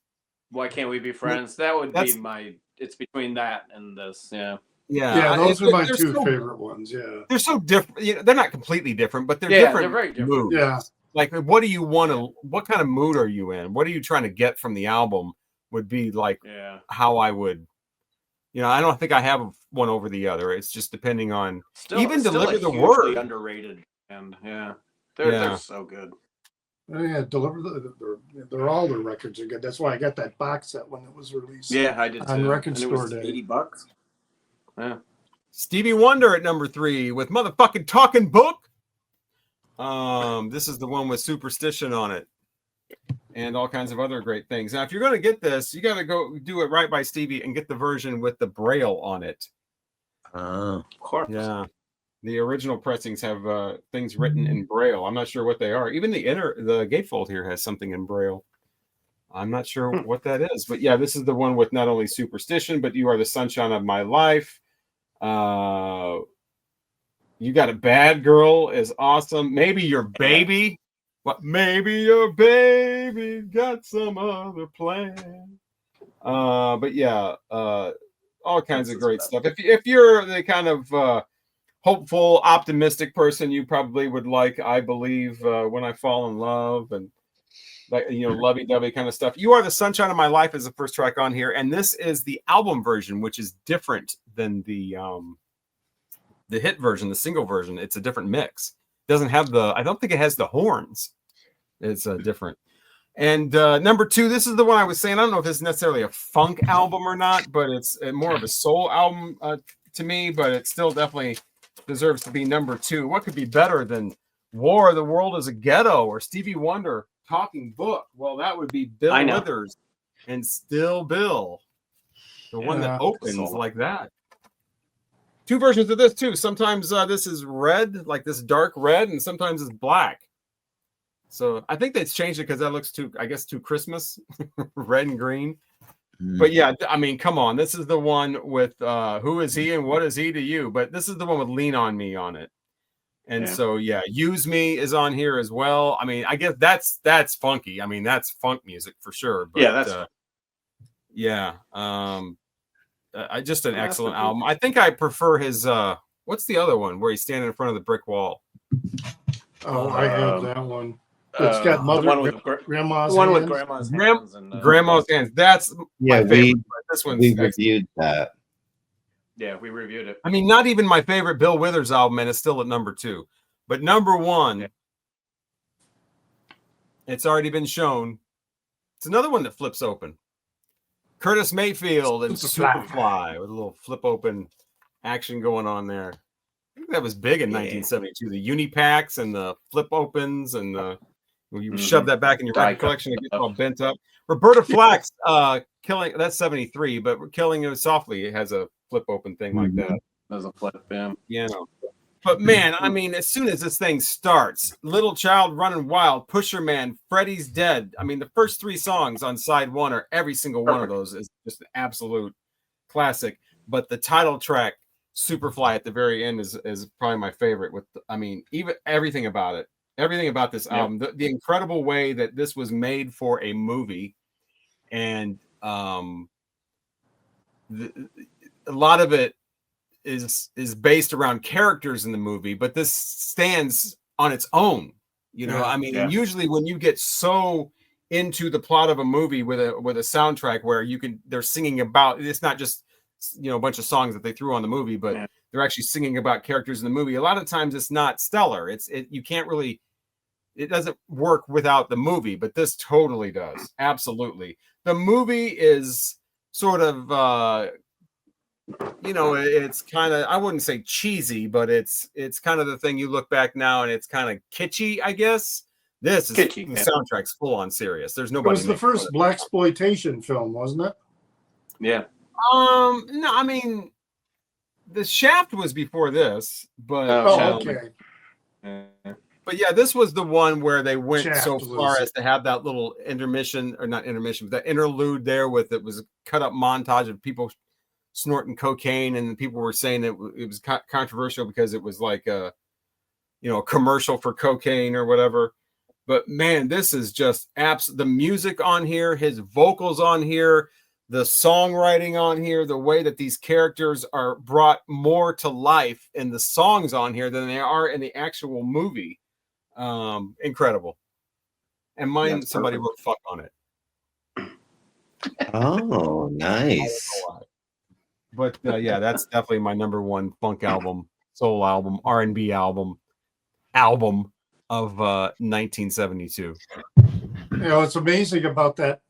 Why Can't We Be Friends? That would be it's between that and this. Yeah. Yeah, those are my two favorite ones. Yeah. They're so different. They're not completely different, but they're different. They're very different. Moods. Yeah. Like, what do you want to, what kind of mood are you in? What are you trying to get from the album would be like how I would, I don't think I have one over the other. It's just depending on Deliver the Word. Underrated. And they're so good. Yeah, they're all their records are good. That's why I got that box set when it was released. Yeah, I did on too. Record Store Day. $80. Yeah. Stevie Wonder at number 3 with motherfucking Talking Book. This is the one with Superstition on it and all kinds of other great things. Now, if you're going to get this, you got to go do it right by Stevie and get the version with the Braille on it. Oh, Of course. Yeah. The original pressings have things written in Braille. I'm not sure what they are. Even the gatefold here has something in Braille. I'm not sure what that is. But yeah, this is the one with not only Superstition, but You Are the Sunshine of My Life. You Got a Bad Girl is awesome. Maybe Your Baby. What? Maybe your baby got some other plan. But yeah, all kinds of great stuff. If you're the kind of hopeful, optimistic person, you probably would like I Believe, When I Fall in Love, and like, you know, lovey-dovey kind of stuff. You Are the Sunshine of My Life is the first track on here, and this is the album version, which is different than the hit version, the single version. It's a different mix. It doesn't have I don't think it has the horns. It's different. And number 2, this is the one I was saying. I don't know if this is necessarily a funk album or not, but it's more of a soul album to me, but it still definitely deserves to be number 2. What could be better than War of the World is a Ghetto or Stevie Wonder, Talking Book? Well, that would be Bill Withers and Still Bill, the one that opens like that. 2 versions of this too. Sometimes this is red, like this dark red, and sometimes it's black. So I think they've changed it because that looks too Christmas, red and green. But yeah, I mean, come on. This is the one with Who Is He and What Is He to You? But this is the one with Lean on Me on it. And so, yeah, Use Me is on here as well. I mean, I guess that's funky. I mean, that's funk music for sure. But just an excellent album. I think I prefer his, what's the other one where he's standing in front of the brick wall? Oh, I have that one. It's got grandma's hands. Grandma's hands. That's my favorite. This one's we reviewed that. Yeah, we reviewed it. I mean, not even my favorite Bill Withers album, and it's still at number 2. But number 1, it's already been shown. It's another one that flips open. Curtis Mayfield and Superfly with a little flip open action going on there. I think that was big in 1972. The Unipacks and the flip opens and you shove that back in your record collection, it gets all bent up. Roberta Flack's Killing, that's 73, but Killing It Softly, it has a flip open thing like that. There's a flip, yeah. You know. But man, I mean, as soon as this thing starts, Little Child Running Wild, Pusher Man, Freddy's Dead. I mean, the first 3 songs on side 1 are every single one of those is just an absolute classic. But the title track, Superfly, at the very end is probably my favorite. I mean, even everything about it. Everything about this album, the incredible way that this was made for a movie, and a lot of it is based around characters in the movie, but this stands on its own. You know, I mean, usually when you get so into the plot of a movie with a soundtrack where they're singing about, it's not just, you know, a bunch of songs that they threw on the movie, but they're actually singing about characters in the movie. A lot of times it's not stellar. You can't really. It doesn't work without the movie, but this totally does. Absolutely. The movie is sort of, you know, it's kind of, I wouldn't say cheesy, but it's kind of the thing you look back now and it's kind of kitschy, I guess. This is kitschy, the soundtrack's full on serious. There's nobody. It was the first blaxploitation film, wasn't it? Yeah. No, I mean, The Shaft was before this, but okay. But yeah, this was the one where they went so far as to have that little intermission, or not intermission, but that interlude there with it was a cut up montage of people snorting cocaine, and people were saying it was controversial because it was like a commercial for cocaine or whatever. But man, this is just the music on here, his vocals on here, the songwriting on here, the way that these characters are brought more to life in the songs on here than they are in the actual movie. Incredible. And mine, somebody wrote "fuck" on it. Oh, nice. But yeah, that's definitely my number 1 funk album, soul album, R&B album of 1972. You know, it's amazing about that.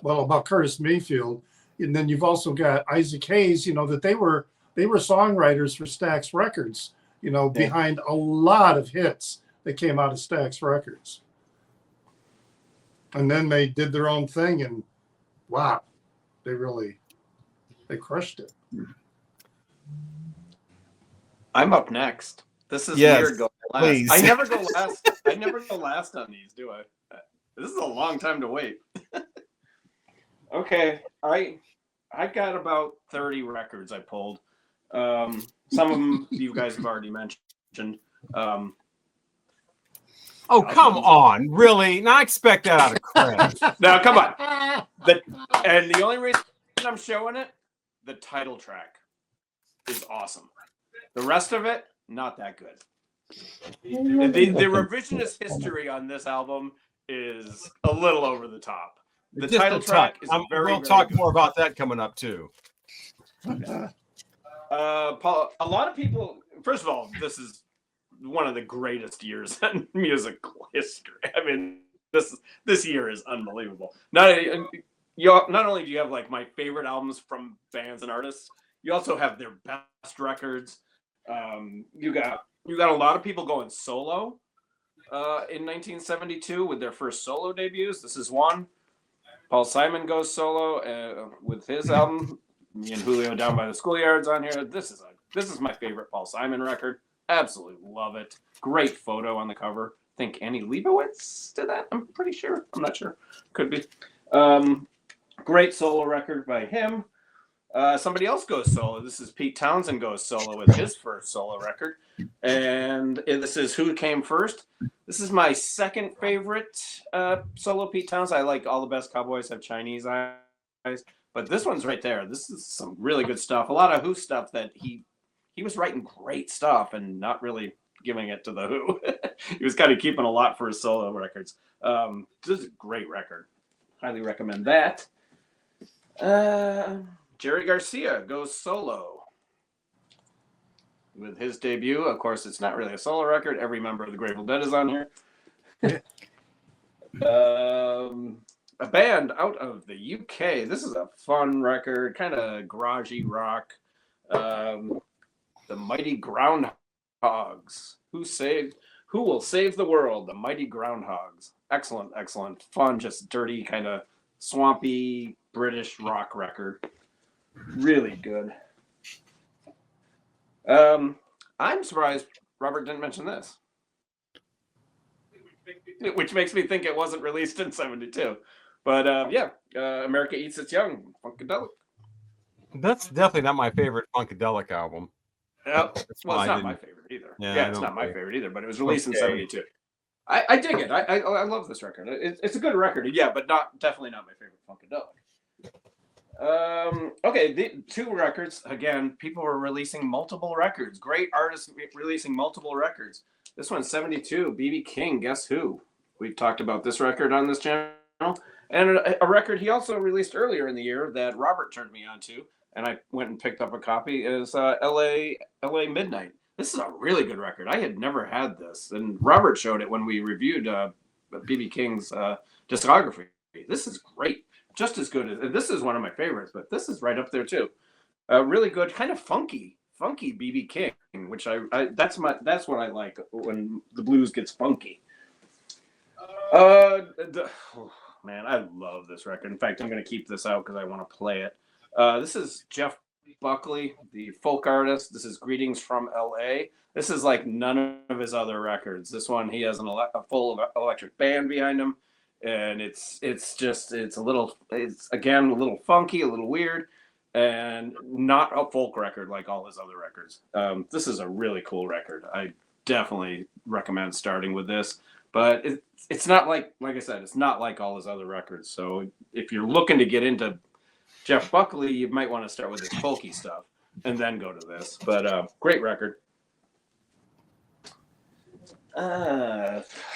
About Curtis Mayfield, and then you've also got Isaac Hayes. You know that they were they were songwriters for Stax Records, Yeah. behind a lot of hits that came out of Stax Records. And then they did their own thing, and wow, they crushed it. I'm up next. This is Yes, weird going last. please. I never go last. I never go last on these, do I? This is a long time to wait. Okay, I got about 30 records I pulled. Some of them you guys have already mentioned. Oh, come on. Really? Not expect that out of Craig. No, come on. And the only reason I'm showing it, the title track is awesome. The rest of it, not that good. The revisionist history on this album is a little over the top. The Just title a track touch. is We'll very talk good. more about that coming up too. Paul, a lot of people. First of all, this is one of the greatest years in musical history. I mean, this year is unbelievable. Not only do you have like my favorite albums from bands and artists, you also have their best records. You got a lot of people going solo in 1972 with their first solo debuts. This is one. Paul Simon goes solo with his album. Me and Julio Down by the Schoolyards on here. This is my favorite Paul Simon record. Absolutely love it. Great photo on the cover. I think Annie Leibovitz did that. I'm pretty sure. I'm not sure. Could be. Great solo record by him. Somebody else goes solo. This is Pete Townsend goes solo with his first solo record. And this is Who Came First. This is my second favorite solo Pete Townsend. I like All the Best Cowboys Have Chinese Eyes. But this one's right there. This is some really good stuff. A lot of Who stuff that he was writing great stuff and not really giving it to the Who. He was kind of keeping a lot for his solo records. This is a great record. Highly recommend that. Jerry Garcia goes solo with his debut. Of course, it's not really a solo record. Every member of the Grateful Dead is on here. A band out of the UK. This is a fun record, kind of garagey rock. The Mighty Groundhogs. Who will save the world? The Mighty Groundhogs. Excellent, excellent, fun, just dirty, kind of swampy British rock record. Really good. I'm surprised Robert didn't mention this, which makes me think it wasn't released in '72. But America Eats Its Young, Funkadelic. That's definitely not my favorite Funkadelic album. Well, it's not my favorite either. Yeah, it's not my favorite either, but it was released in '72. I dig it. I love this record. It's a good record, yeah, but definitely not my favorite Funkadelic. Okay, the two records. Again, people were releasing multiple records. Great artists releasing multiple records. This one's '72. B.B. King, Guess Who? We've talked about this record on this channel. And a record he also released earlier in the year that Robert turned me on to, and I went and picked up a copy, is L.A. Midnight. This is a really good record. I had never had this, and Robert showed it when we reviewed B.B. King's discography. This is great. Just as good as this is one of my favorites, but this is right up there too. Really good, kind of funky B.B. King, which that's what I like when the blues gets funky. Man, I love this record. In fact, I'm going to keep this out because I want to play it. This is Jeff Buckley, the folk artist. This is Greetings from L.A. This is like none of his other records. This one, he has a full electric band behind him. And it's again a little funky, a little weird, and not a folk record like all his other records. This is a really cool record. I definitely recommend starting with this, but it's not like I said, it's not like all his other records. So if you're looking to get into Jeff Buckley, you might want to start with his folky stuff and then go to this. But great record.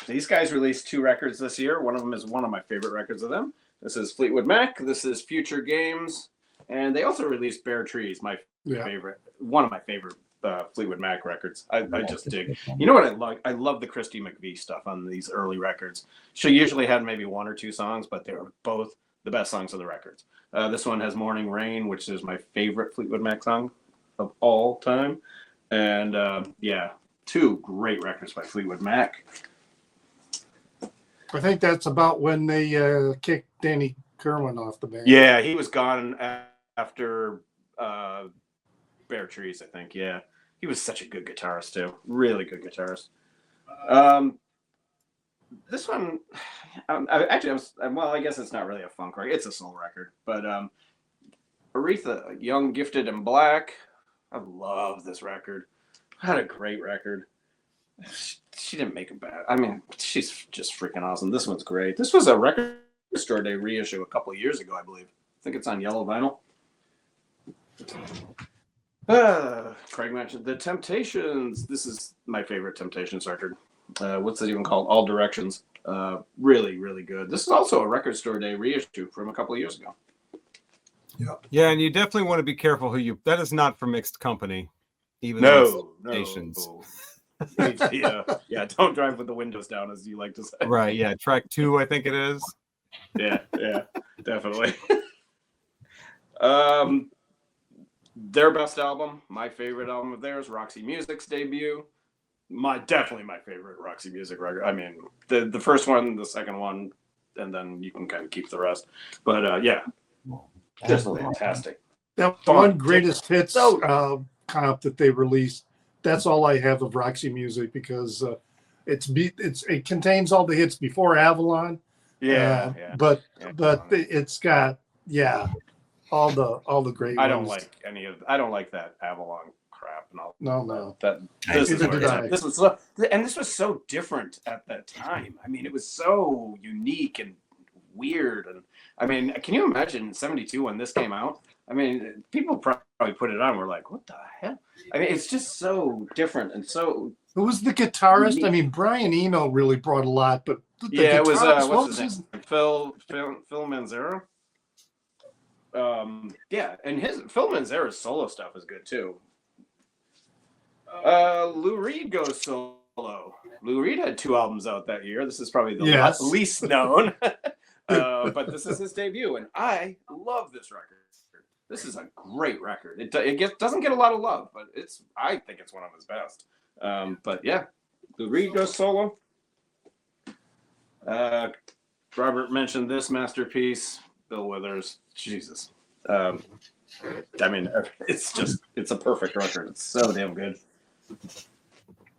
These guys released two records this year. One of them is one of my favorite records of them. This is Fleetwood Mac. This is Future Games. And they also released Bare Trees, favorite, one of my favorite Fleetwood Mac records. I just dig. You know what I like? I love the Christy McVie stuff on these early records. She usually had maybe one or two songs, but they were both the best songs of the records. This one has Morning Rain, which is my favorite Fleetwood Mac song. of all time. And yeah, two great records by Fleetwood Mac. I think that's about when they kicked Danny Kerwin off the band. Yeah, he was gone after Bare Trees, I think. Yeah, he was such a good guitarist too. Really good guitarist. This one, I guess it's not really a funk record. It's a soul record. But Aretha, Young, Gifted, and Black. I love this record. What a great record. She didn't make it bad. I mean, she's just freaking awesome. This one's great. This was a Record Store Day reissue a couple of years ago, I believe. I think it's on yellow vinyl. Craig mentioned The Temptations. This is my favorite Temptations record. What's it even called? All Directions. Really, really good. This is also a Record Store Day reissue from a couple of years ago. Yeah, and you definitely want to be careful who you. That is not for mixed company. Even No. Temptations. Yeah. Don't drive with the windows down, as you like to say. Right. Yeah. Track 2, I think it is. Yeah, definitely. Their best album, my favorite album of theirs, Roxy Music's debut. Definitely my favorite Roxy Music record. I mean, the first one, the second one, and then you can kind of keep the rest. But yeah, just fantastic. That one greatest hits comp that they released. That's all I have of Roxy Music because it contains all the hits before Avalon. Yeah. But it's got all the great. I don't like that Avalon crap and all. No. This was so different at that time. I mean, it was so unique and weird. And I mean, can you imagine in '72 when this came out? I mean, people probably put it on. We're like, what the hell? I mean, it's just so different and so. Who was the guitarist? Unique. I mean, Brian Eno really brought a lot, but it was what's his name? Phil Manzaro. And Phil Manzaro's solo stuff is good too. Lou Reed goes solo. Lou Reed had 2 albums out that year. This is probably the least known, but this is his debut, and I love this record. This is a great record. It doesn't get a lot of love, but I think it's one of his best. But yeah, Lou Reed goes solo. Robert mentioned this masterpiece, Bill Withers. Jesus. I mean, it's a perfect record. It's so damn good.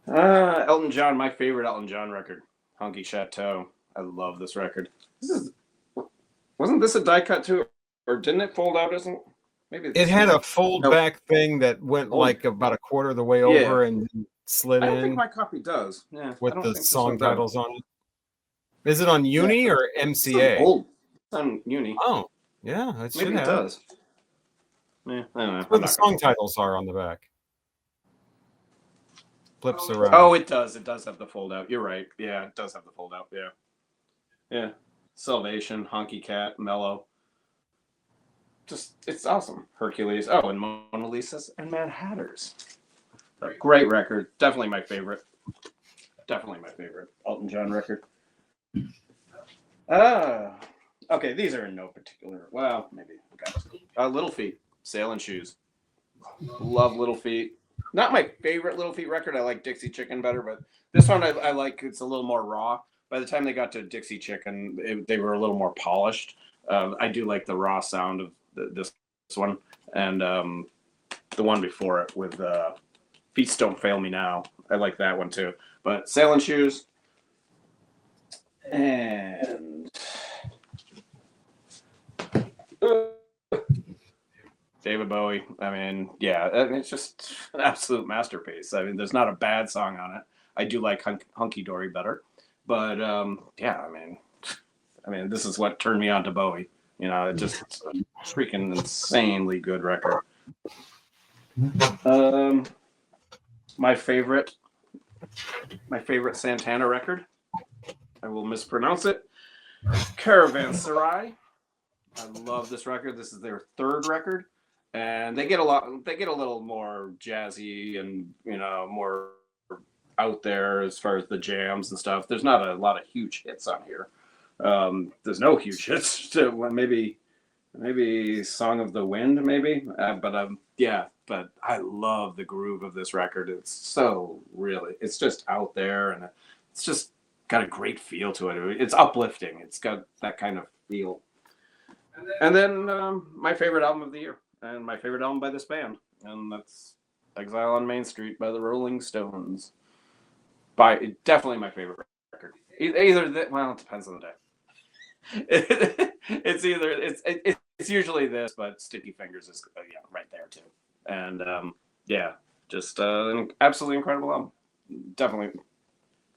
Elton John, my favorite Elton John record, Hunky Chateau. I love this record. Wasn't this a die cut too, or didn't it fold out? Maybe it had a fold back thing that went like about a quarter of the way over and slid in. I don't think my copy does. Yeah, with the song titles on it. Is it on Uni or MCA? It's on Uni. Oh, yeah, maybe it does. Yeah, I don't know. Where the song titles are on the back. Flips around. Oh, it does. It does have the fold out. You're right. Yeah, it does have the fold out. Yeah. Salvation, Honky Cat, Mellow. It's awesome. Hercules. Oh, and Mona Lisa's and Mad Hatters. A great record. Definitely my favorite. Elton John record. Okay, these are in no particular. Well, maybe. Little Feat, Sailing Shoes. Love Little Feat. Not my favorite Little Feat record. I like Dixie Chicken better, but this one I like. It's a little more raw. By the time they got to Dixie Chicken, they were a little more polished. I do like the raw sound of this one, and the one before it with Feet Don't Fail Me Now. I like that one too. But Sailing Shoes and David Bowie. I mean, it's just an absolute masterpiece. I mean, there's not a bad song on it. I do like Hunky Dory better, but I mean, this is what turned me on to Bowie. You know, it's a freaking insanely good record. My favorite Santana record. I will mispronounce it. Caravanserai. I love this record. This is their 3rd record, and they get a little more jazzy and more out there as far as the jams and stuff. There's not a lot of huge hits on here. There's no huge hits. Maybe Song of the Wind, maybe. But but I love the groove of this record. It's so really, it's just out there, and it's just got a great feel to it. It's uplifting. It's got that kind of feel. And then my favorite album of the year, and my favorite album by this band, and that's Exile on Main Street by the Rolling Stones. Definitely my favorite record. Well, it depends on the day. It's usually this, but Sticky Fingers is right there too. And just an absolutely incredible album. Definitely,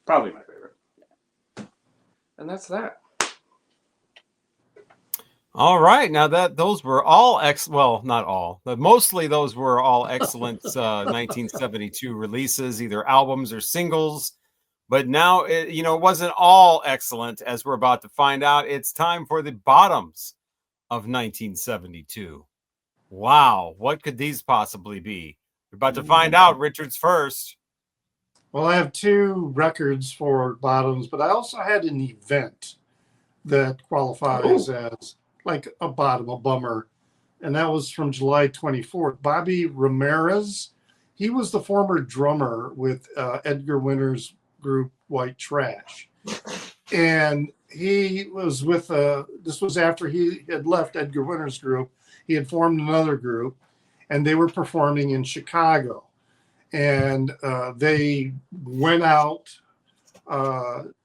probably my favorite. And that's that. All right, now that those were all well, not all, but mostly those were all excellent 1972 releases, either albums or singles. But now it wasn't all excellent, as we're about to find out. It's time for the bottoms of 1972. Wow, what could these possibly be? We're about to find out. Richard's first. Well, I have 2 records for bottoms, but I also had an event that qualifies as like a bottom, a bummer. And that was from July 24th. Bobby Ramirez, he was the former drummer with Edgar Winter's group White Trash. And he was with, this was after he had left Edgar Winter's group. He had formed another group, and they were performing in Chicago. And they went out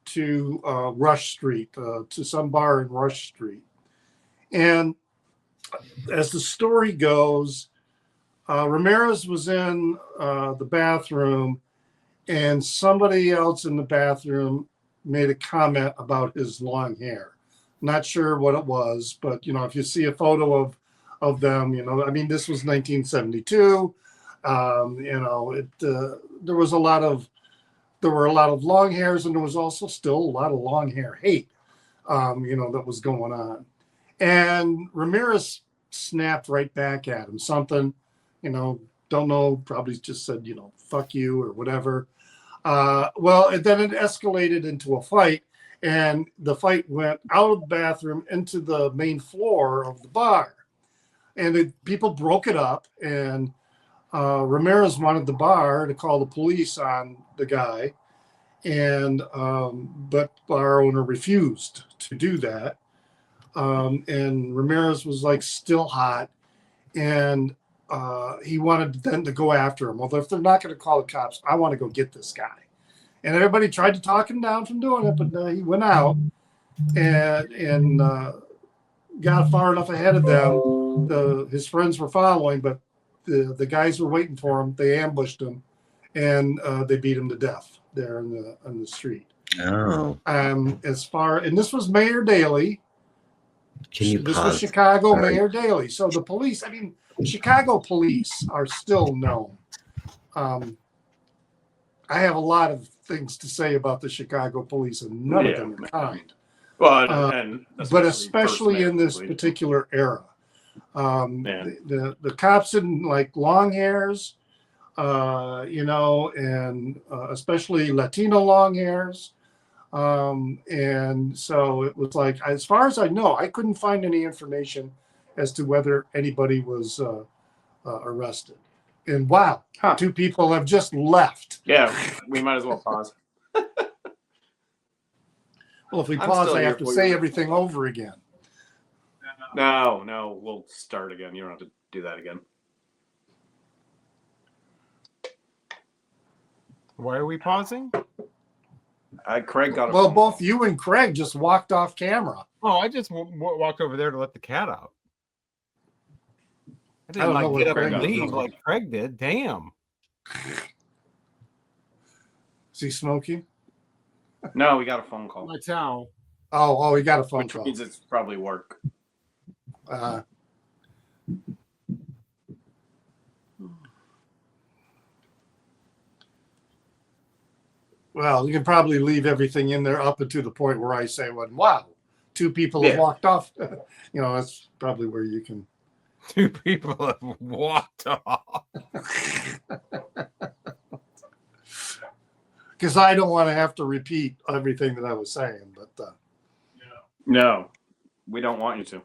to Rush Street, to some bar in Rush Street. And as the story goes, Ramirez was in the bathroom, and somebody else in the bathroom made a comment about his long hair. Not sure what it was, but if you see a photo of them, this was 1972. There were a lot of long hairs, and there was also still a lot of long hair hate, that was going on. And Ramirez snapped right back at him. Something, don't know, probably just said, fuck you or whatever. And then it escalated into a fight, and the fight went out of the bathroom into the main floor of the bar. And people broke it up, and Ramirez wanted the bar to call the police on the guy, and but bar owner refused to do that. And Ramirez was like still hot, and he wanted them to go after him. Well, if they're not going to call the cops, I want to go get this guy. And everybody tried to talk him down from doing it, but he went out and got far enough ahead of them. His friends were following, but the guys were waiting for him. They ambushed him, and they beat him to death there on the street. Oh. And this was Mayor Daley. This was Chicago Mayor Daley. So the police, Chicago police are still known. I have a lot of things to say about the Chicago police, and none of them are kind. Well, but especially in this particular era. The cops didn't like long hairs, and especially Latino long hairs. And so it was like, as far as I know, I couldn't find any information as to whether anybody was arrested. And wow, 2 people have just left. Yeah, we might as well pause. Well, if we pause, I have to say everything over again. No, we'll start again. You don't have to do that again. Why are we pausing? Craig got Well, both you and Craig just walked off camera. Oh, I just walked over there to let the cat out. I didn't get up and leave like Craig did. Damn. Is he smoking? No, we got a phone call. My towel. Oh, we got a phone call. Which means it's probably work. Well, you can probably leave everything in there up to the point where I say, well, wow, 2 people have walked off. That's probably where you can. 2 people have walked off. Because I don't want to have to repeat everything that I was saying, but no, we don't want you to.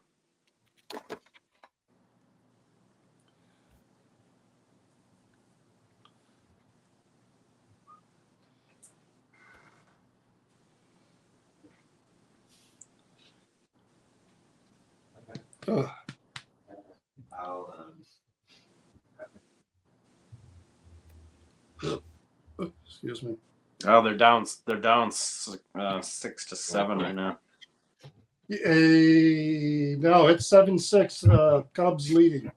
Ugh. Excuse me. Oh, they're down. They're down 6-7 right now. No, it's 7-6. Cubs leading.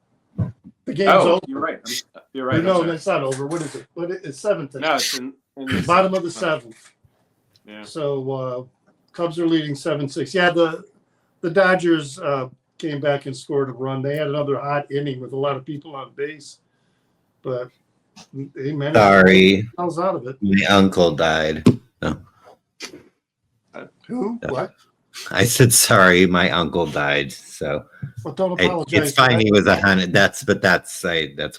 The game's Oh, over. you're right. You're right. No, I'm that's not over. What is it? It's 7th. sorry. No, it's in the Bottom of the 7th. Yeah. So Cubs are leading 7-6. Yeah, the Dodgers came back and scored a run. They had another hot inning with a lot of people on base, but they managed Sorry, to get the out of it. my uncle died. No. Who? No. What? I said sorry, my uncle died. So Well, don't apologize. it's fine. He was 100. That's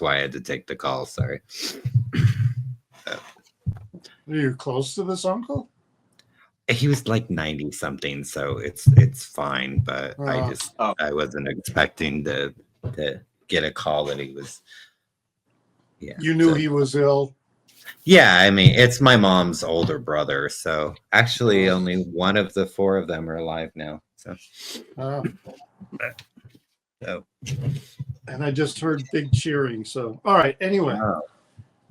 why I had to take the call. Sorry. Are you close to this uncle? He was like 90 something, so it's fine. But I wasn't expecting to get a call that he was. Yeah. You knew he was ill. Yeah, I mean, it's my mom's older brother, so actually only one of the 4 of them are alive now. So, So. And I just heard big cheering. So, all right. Anyway,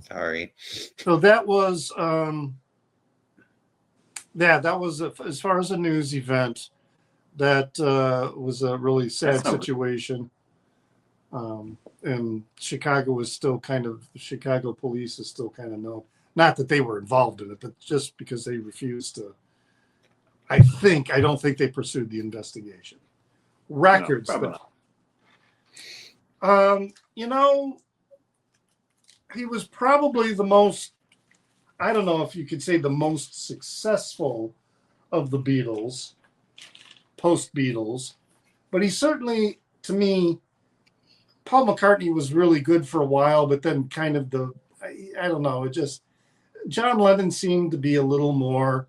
sorry. So that was, that was as far as a news event. That was a really sad situation. And Chicago was still the Chicago police is still kind of known. Not that they were involved in it, but just because they refused to. I don't think they pursued the investigation. Records. No, he was probably the most, I don't know if you could say the most successful of the Beatles, post-Beatles, but he certainly, to me, Paul McCartney was really good for a while, but then kind of I don't know, John Lennon seemed to be a little more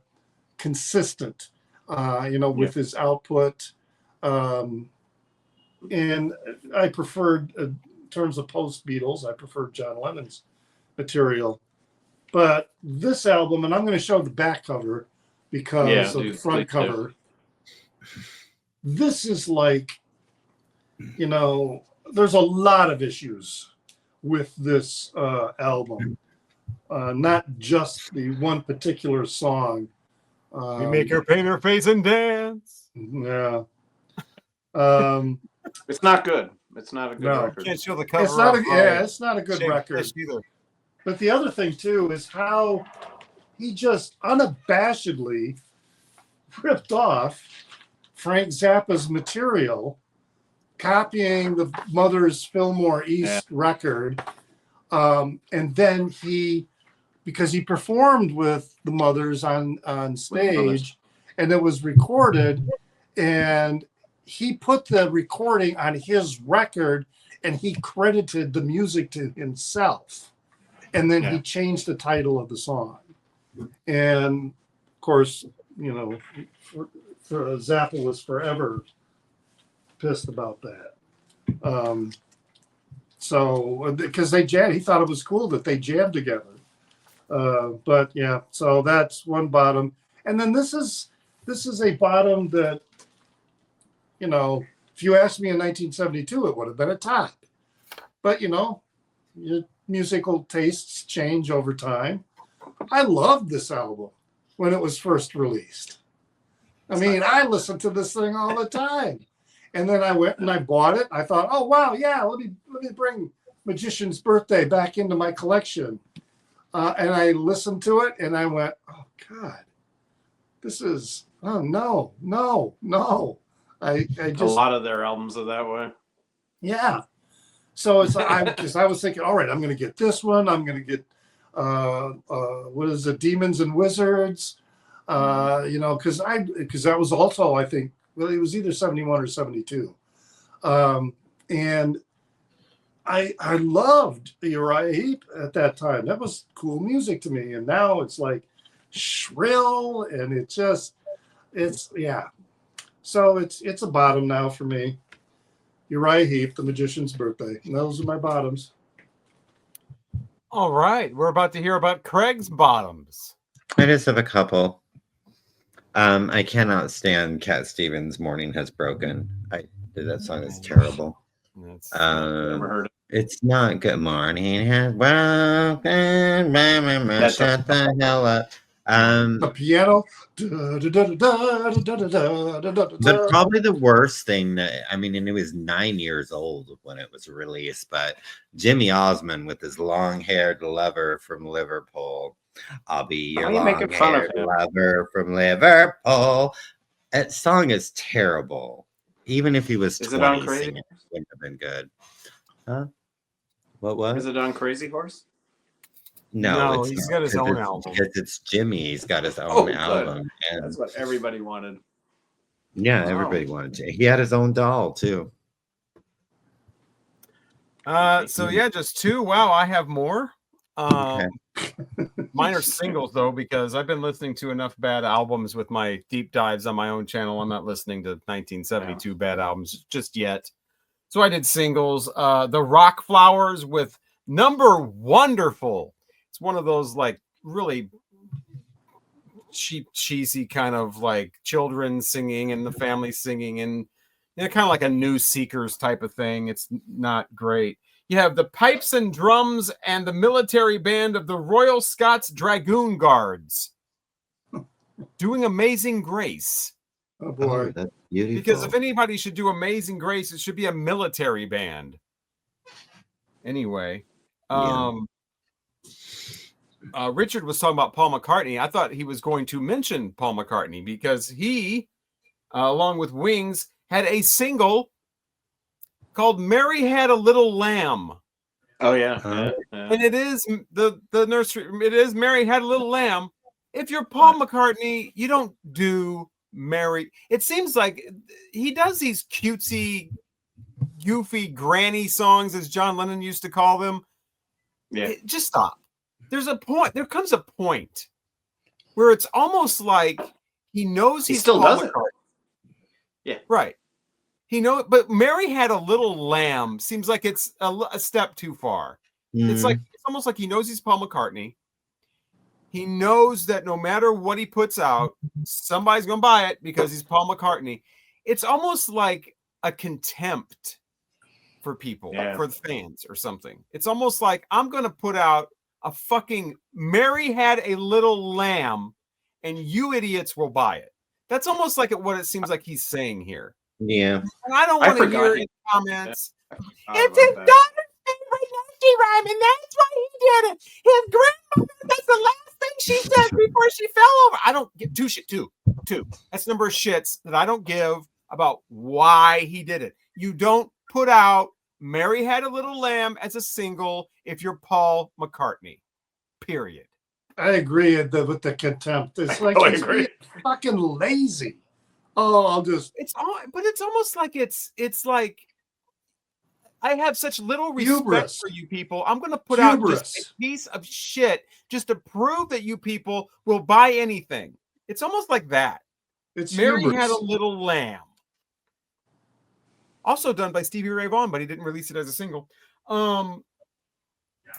consistent, with his output. And I preferred, in terms of post-Beatles, I preferred John Lennon's material. But this album, and I'm going to show the back cover because of the front cover. This is like, there's a lot of issues with this album, not just the one particular song. We make her paint her face and dance. Yeah. It's not good. It's not a good record. Can't show the cover. It's not a good record either. But the other thing too is how he just unabashedly ripped off Frank Zappa's material, copying the Mother's Fillmore East record. And then because he performed with the Mothers on stage and it was recorded, and he put the recording on his record and he credited the music to himself. And then he changed the title of the song. And of course, Zappa was forever pissed about that. So because they jammed, he thought it was cool that they jammed together. But yeah, so that's one bottom. And then this is a bottom that, if you asked me in 1972, it would have been a top. But your musical tastes change over time. I loved this album when it was first released. I mean, I listened to this thing all the time. And then I went and I bought it. I thought, oh wow, yeah, let me bring Magician's Birthday back into my collection. And I listened to it and I went, oh God, this is no. I just, a lot of their albums are that way. Yeah. So it's because I was thinking, all right, I'm going to get this one. I'm going to get what is it, Demons and Wizards? Because that was also, I think, well, it was either 71 or 72. And I loved Uriah Heep at that time. That was cool music to me. And now it's like shrill and So it's a bottom now for me. Uriah Heep, The Magician's Birthday. And those are my bottoms. All right. We're about to hear about Craig's bottoms. I just have a couple. I cannot stand Cat Stevens' Morning Has Broken. Dude, that song is terrible. That's Never heard it. It's not Good Morning. Has broken. Shut the hell up. The piano. But probably the worst thing that I mean, and it was 9 years old when it was released, but Jimmy Osmond with his long-haired lover from Liverpool. I'll be your Why are you making fun of long-haired him? lover from Liverpool. That song is terrible. Even if he was Is it on 20 Crazy singing, it wouldn't have been good. Huh? What was? Is it on Crazy Horse? No, he's not, got his 'cause own it's, album. because it's Jimmy. He's got his own Oh, good. album. And That's what everybody wanted. yeah, Wow. everybody wanted Jay. He had his own doll too. So yeah, just two. Wow, I have more. Mine are singles though, because I've been listening to enough bad albums with my deep dives on my own channel. I'm not listening to 1972 bad albums just yet. So I did singles. The Rock Flowers with Number Wonderful. It's one of those like really cheap, cheesy kind of like children singing and the family singing, and kind of like a New Seekers type of thing. It's not great. You have the pipes and drums and the military band of the Royal Scots Dragoon Guards doing Amazing Grace. Oh boy. Oh, that's beautiful. Because if anybody should do Amazing Grace, it should be a military band. Anyway, Richard was talking about Paul McCartney. I thought he was going to mention Paul McCartney because he, along with Wings, had a single called Mary Had a Little Lamb. Oh yeah. And it is the nursery. It is Mary Had a Little Lamb. If you're Paul McCartney, you don't do Mary. It seems like he does these cutesy, goofy granny songs, as John Lennon used to call them. Yeah. Just stop. There's a point. There comes a point where it's almost like he knows He he's still Paul does it. McCartney. Yeah. Right. He knows, but Mary Had a Little Lamb seems like it's a step too far. It's like it's almost like he knows he's Paul McCartney. He knows that no matter what he puts out, somebody's going to buy it because he's Paul McCartney. It's almost like a contempt for people, for the fans or something. It's almost like I'm going to put out a fucking Mary Had a Little Lamb and you idiots will buy it. That's almost like what it seems like he's saying here. Yeah. And I don't want to hear in comments. It's his that. daughter's favorite nasty rhyme, and that's why he did it. His grandmother, that's the last thing she said before she fell over. I don't get two. That's the number of shits that I don't give about why he did it. You don't put out Mary Had a Little Lamb as a single if you're Paul McCartney. Period. I agree with the contempt. It's like I he's agree. being fucking lazy. Oh, I'll just. It's almost like it's like I have such little respect Hubris. for you people. I'm going to put out Hubris. just a piece of shit just to prove that you people will buy anything. It's almost like that. It's Mary hubris. Had a Little Lamb. Also done by Stevie Ray Vaughan, but he didn't release it as a single. And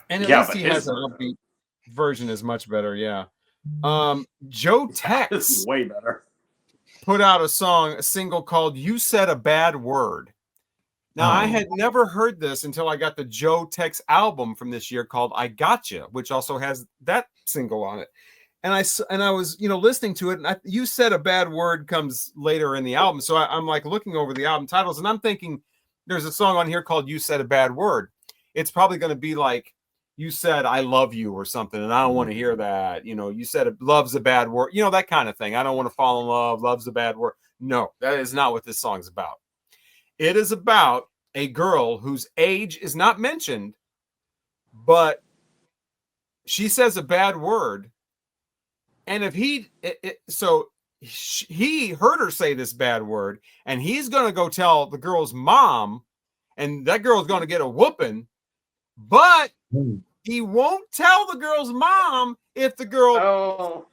at least but he his has an upbeat version is much better. Yeah. Joe This Tex is way better. put out a single called You Said a Bad Word. Now, I had never heard this until I got the Joe Tex album from this year called I Gotcha, which also has that single on it. And I was, listening to it, and You Said a Bad Word comes later in the album. So I'm like looking over the album titles, and I'm thinking there's a song on here called You Said a Bad Word. It's probably going to be like, you said I love you or something, and I don't want to hear that. You said love's a bad word, that kind of thing. I don't want to fall in love. Love's a bad word. No, that is not what this song's about. It is about a girl whose age is not mentioned, but she says a bad word. And if he heard her say this bad word, and he's going to go tell the girl's mom, and that girl's going to get a whooping, but he won't tell the girl's mom if the girl. Oh.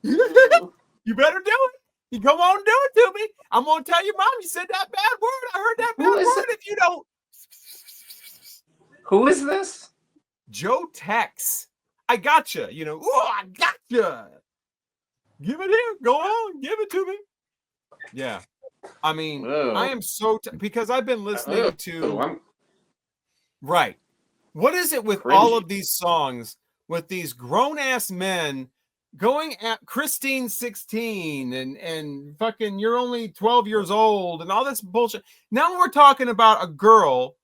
You better do it. You come on, do it to me. I'm gonna tell your mom you said that bad word. I heard that bad Who is word. If you don't, Who is this? Joe Tex. I gotcha. Oh, I gotcha. Give it here. Go on. Give it to me. Yeah. I mean, Whoa. I am so because I've been listening to I'm right. What is it with all of these songs with these grown ass men going at Christine 16 and fucking you're only 12 years old and all this bullshit. Now we're talking about a girl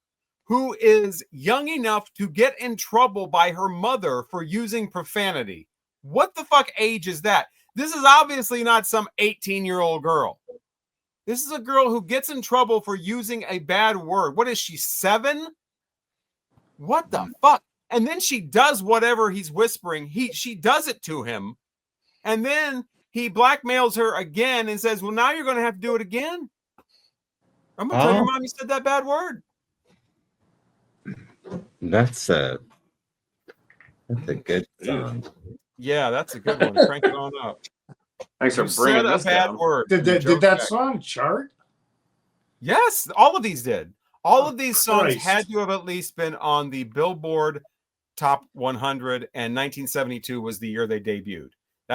who is young enough to get in trouble by her mother for using profanity. What the fuck age is that? This is obviously not some 18-year-old girl. This is a girl who gets in trouble for using a bad word. What is she, 7? What the fuck? And then she does whatever he's whispering. She does it to him. And then he blackmails her again and says, well, now you're going to have to do it again. I'm going to tell your mom you said that bad word. That's a good song. Yeah, that's a good one. Crank it on up. Thanks for You bringing said this a bad down. word. Did that song chart? Yes, all of these did. All of these songs Christ. had to have at least been on the Billboard Top 100, and 1972 was the year they debuted.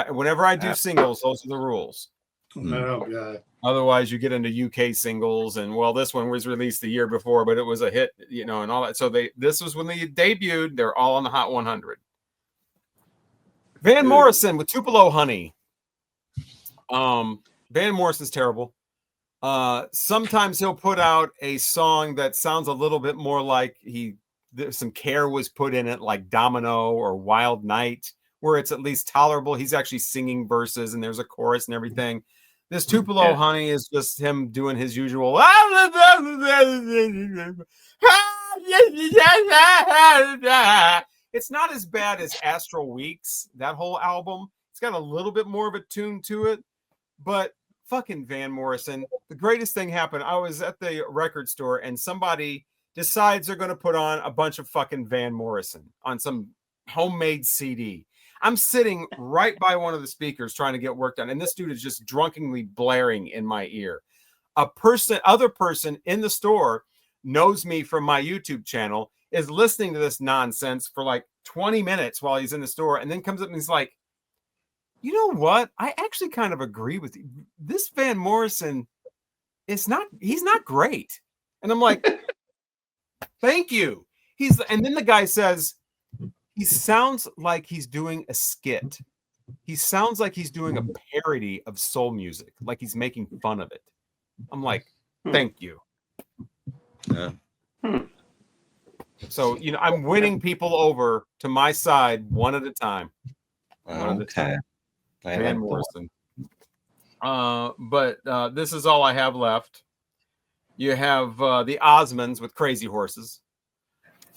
Whenever I do singles, those are the rules. Oh, God. Otherwise, you get into UK singles, and well, this one was released the year before, but it was a hit, and all that. So this was when they debuted. They're all on the Hot 100. Van Morrison with Tupelo Honey. Van Morrison's terrible. Sometimes he'll put out a song that sounds a little bit more like some care was put in it, like Domino or Wild Night, where it's at least tolerable. He's actually singing verses and there's a chorus and everything. This Tupelo Honey is just him doing his usual. It's not as bad as Astral Weeks, that whole album. It's got a little bit more of a tune to it, but fucking Van Morrison. The greatest thing happened. I was at the record store and somebody decides they're going to put on a bunch of fucking Van Morrison on some homemade CD. I'm sitting right by one of the speakers trying to get work done, and this dude is just drunkenly blaring in my ear. Other person in the store knows me from my YouTube channel, is listening to this nonsense for like 20 minutes while he's in the store, and then comes up and he's like, you know what? I actually kind of agree with you. This Van Morrison he's not great. And I'm like, thank you. And then the guy says, he sounds like he's doing a skit. He sounds like he's doing a parody of soul music, like he's making fun of it. I'm like, thank you. Yeah. So, I'm winning people over to my side one at a time. Okay. Van Morrison. But this is all I have left. You have the Osmonds with Crazy Horses.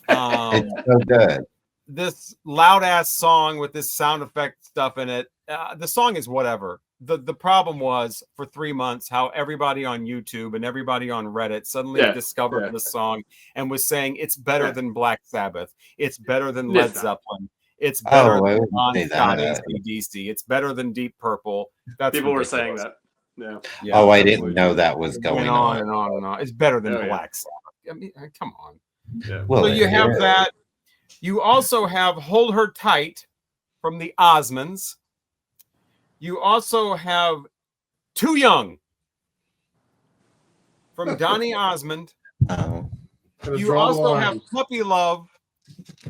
It's so good. This loud ass song with this sound effect stuff in it. The song is whatever. The problem was for 3 months how everybody on YouTube and everybody on Reddit suddenly discovered this song and was saying it's better than Black Sabbath. It's better than Led Zeppelin. It's better than Bon Scott AC/DC. It's better than Deep Purple. People were saying that. Yeah. Oh, I didn't know that was going on and on and on. It's better than Black Sabbath. I mean, come on. Yeah. Well, so you have that. You also have Hold Her Tight from the Osmonds. You also have Too Young from Donny Osmond. Oh. You also have Puppy Love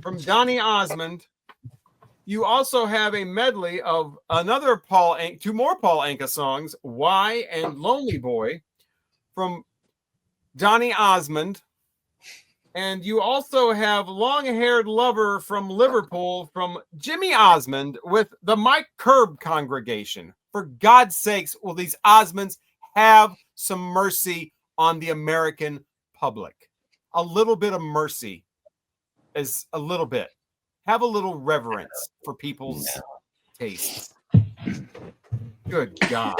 from Donny Osmond. You also have a medley of two more Paul Anka songs, Why and Lonely Boy from Donny Osmond. And you also have Long-Haired Lover from Liverpool from Jimmy Osmond with the Mike Curb Congregation. For God's sakes, will these Osmonds have some mercy on the American public? A little bit of mercy is a little bit. Have a little reverence for people's tastes. Good God.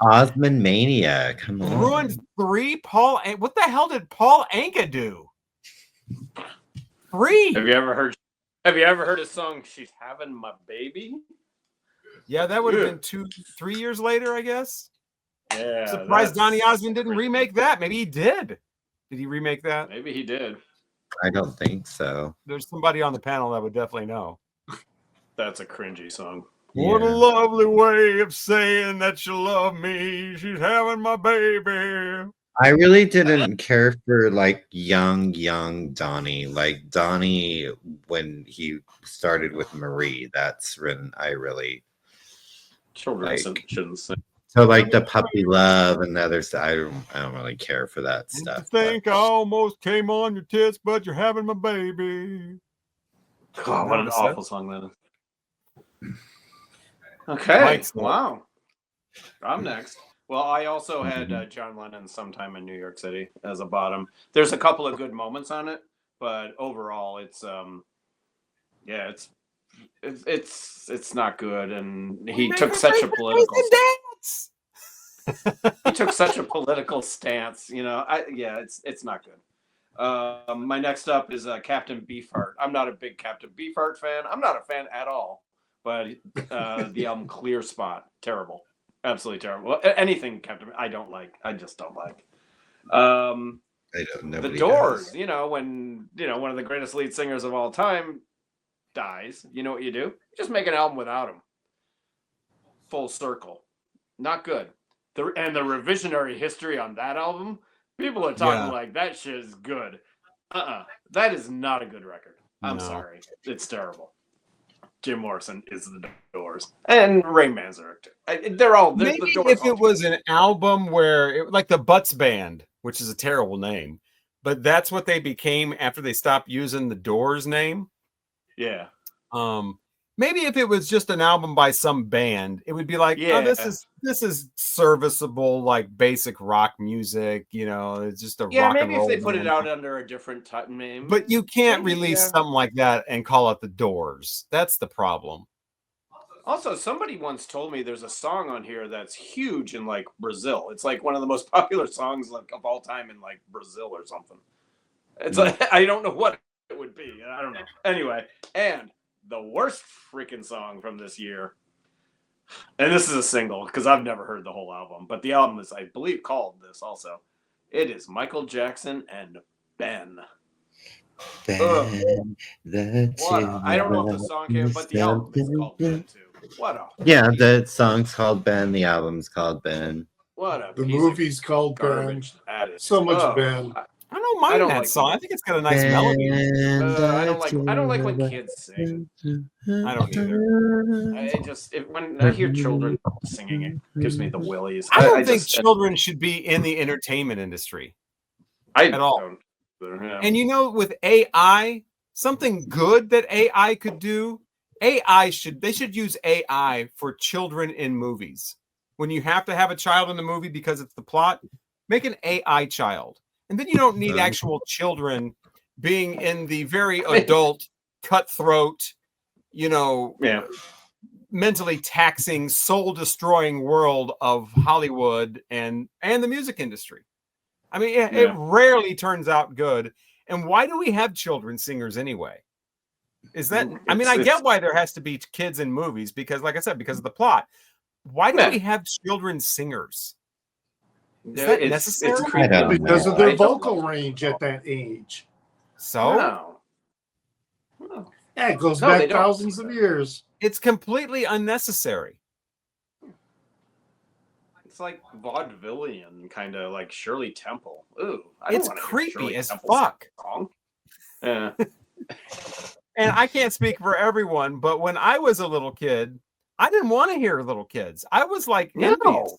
Osmond Mania. Come on. Ruined 3 Paul. What the hell did Paul Anka do? 3. Have you ever heard his song "She's Having My Baby"? Yeah, that would have been 2-3 years later, I guess. Yeah. Surprised Donny Osmond didn't remake that. Maybe he did. Did he remake that? Maybe he did. I don't think so. There's somebody on the panel that would definitely know. That's a cringy song. What a Yeah. lovely way of saying that you love me. She's having my baby. I really didn't care for like young Donnie. Like Donnie when he started with Marie. That's when I really Children like. shouldn't sing. So like the puppy love and the other stuff. I don't really care for that And stuff. to think I almost came on your tits, but you're having my baby. God, what an Notice that? awful song that is. Okay. Mike's up. Wow. I'm next. Well, I also had John Lennon Sometime in New York City as a bottom. There's a couple of good moments on it, but overall it's yeah, it's not good, and he took such a political he took such a political stance, you know. It's not good. My next up is Captain Beefheart. I'm not a big Captain Beefheart fan. I'm not a fan at all, but the album Clear Spot, terrible. Absolutely terrible. Anything Captain, I don't like. I just don't like. I don't know. The Doors, when one of the greatest lead singers of all time dies, you know what you do? Just make an album without him. Full circle. Not good. The revisionary history on that album, people are talking like that shit is good. That is not a good record. I'm sorry. It's terrible. Jim Morrison is the Doors, and Ray Manzarek. They're Maybe the Doors. if it was an album where, like the Butts Band, which is a terrible name, but that's what they became after they stopped using the Doors name. Yeah. Maybe if it was just an album by some band, it would be like, oh, this is serviceable, like basic rock music. It's just a rock and roll. Maybe if they put it out under a different name. But you can't release something like that and call it the Doors. That's the problem. Also, somebody once told me there's a song on here that's huge in like Brazil. It's like one of the most popular songs like of all time in like Brazil or something. It's like I don't know what it would be. I don't know. Anyway, and the worst freaking song from this year, and this is a single because I've never heard the whole album, but the album is, I believe, called this also. It is Michael Jackson and Ben. I don't know if the song came, but the album is called Ben too. The song's called Ben. The album's called Ben. The movie's called Ben. So much Ben. I don't mind that song. I think it's got a nice melody. I don't like when kids sing. I don't either. When I hear children singing, it gives me the willies. I don't think children should be in the entertainment industry at all. And with AI, something good that AI could do, they should use AI for children in movies. When you have to have a child in the movie because it's the plot, make an AI child. And then you don't need actual children being in the very adult, cutthroat, mentally taxing, soul-destroying world of Hollywood and the music industry. I mean, it rarely turns out good. And why do we have children singers anyway? Is that? I mean, I get why there has to be kids in movies because, like I said, because of the plot. Why do we have children singers? Is that necessary? Because of their vocal range at that age. So? Yeah, it goes back thousands of years. It's completely unnecessary. It's like vaudevillian, kind of like Shirley Temple. Ooh, it's creepy as fuck. Yeah. And I can't speak for everyone, but when I was a little kid, I didn't want to hear little kids. I was like, envious.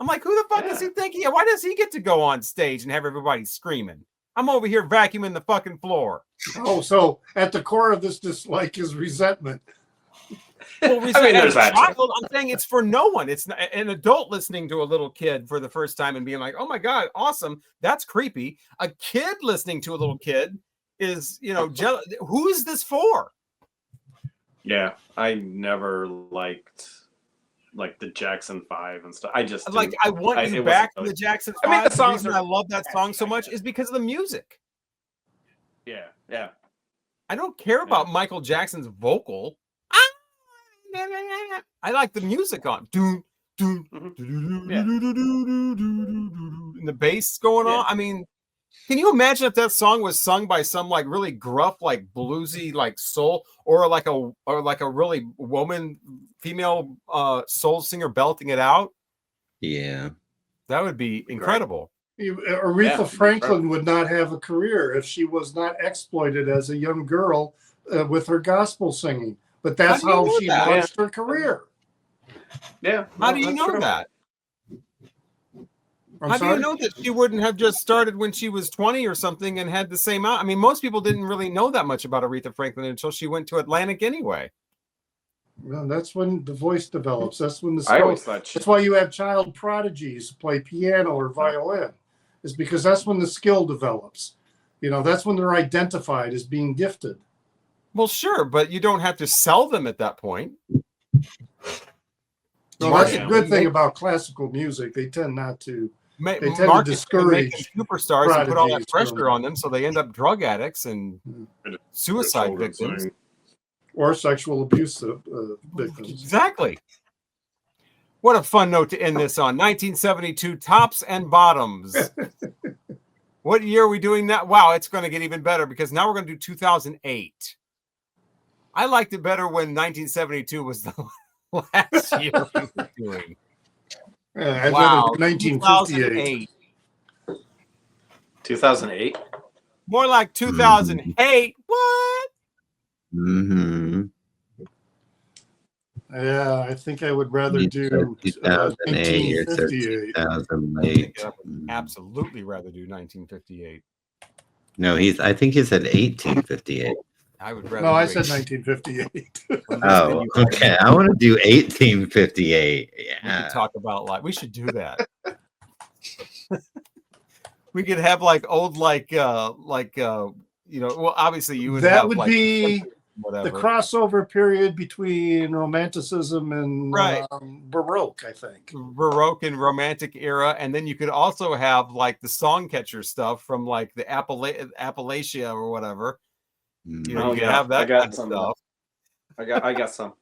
I'm like, who the fuck does he think he? Why does he get to go on stage and have everybody screaming? I'm over here vacuuming the fucking floor. Oh, so at the core of this dislike is resentment. Well, there's that. Child, I'm saying it's for no one. It's not, an adult listening to a little kid for the first time and being like, "Oh my god, awesome! That's creepy." A kid listening to a little kid is, jealous. Who is this for? Yeah, I never liked the Jackson 5 and stuff. I just I want you back from the Jackson 5. I mean, the reason I love that song so much is because of the music. Yeah. I don't care about Michael Jackson's vocal. I like the music on. And the bass going on. I mean, Can you imagine if that song was sung by some like really gruff, like bluesy, like soul, or like a really female soul singer belting it out? Yeah. That would be incredible. Aretha Franklin would not have a career if she was not exploited as a young girl with her gospel singing. But that's how she launched her career. Yeah. How do you know that? How do you know that she wouldn't have just started when she was 20 or something and had the same out? I mean, most people didn't really know that much about Aretha Franklin until she went to Atlantic anyway. Well, that's when the voice develops. That's when the I always thought that's why you have child prodigies who play piano or violin. Is because that's when the skill develops. You know, that's when they're identified as being gifted. Well, sure, but you don't have to sell them at that point. No, that's a good thing about classical music. They tend not to. They tend to discourage superstars and put all that pressure on them, so they end up drug addicts and suicide victims or sexual abuse victims. Exactly. What a fun note to end this on. 1972 tops and bottoms. What year are we doing that? Wow, it's going to get even better because now we're going to do 2008. I liked it better when 1972 was the last year we were doing. Wow, 1958. 2008? More like 2008. What? Mm-hmm. Yeah, I think I would rather do 2008 or 1958. 2008. I would absolutely rather do 1958. No, I think he said 1858. I would rather. No, I said 1958. Oh, okay. I want to do 1858. We Yeah. could talk about we should do that. We could have like old well, obviously you would that have would be whatever. the crossover period between Romanticism and Baroque, I think. Baroque and Romantic era, and then you could also have like the song catcher stuff from like the Appalachia or whatever. You know, you could have that kind of stuff. I got some.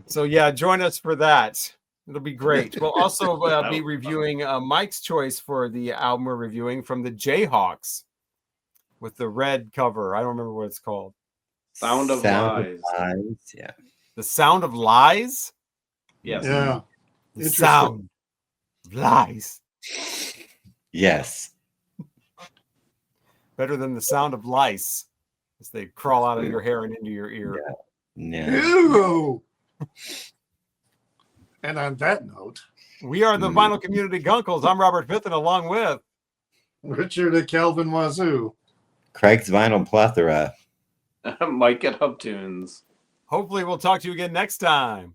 So yeah, join us for that. It'll be great. We'll also be reviewing Mike's choice for the album we're reviewing from the Jayhawks with the red cover. I don't remember what it's called. Sound of Lies. Yeah. The Sound of Lies? Yes. Yeah. The Sound of Lies. Yes. Better than the sound of lice as they crawl out of your hair and into your ear. Yeah. Ew. And on that note, we are the Vinyl Community Guncles. I'm Robert Fitton, along with Richard at Calvin Wazoo, Craig's Vinyl Plethora, Mike at Hub Tunes. Hopefully we'll talk to you again next time.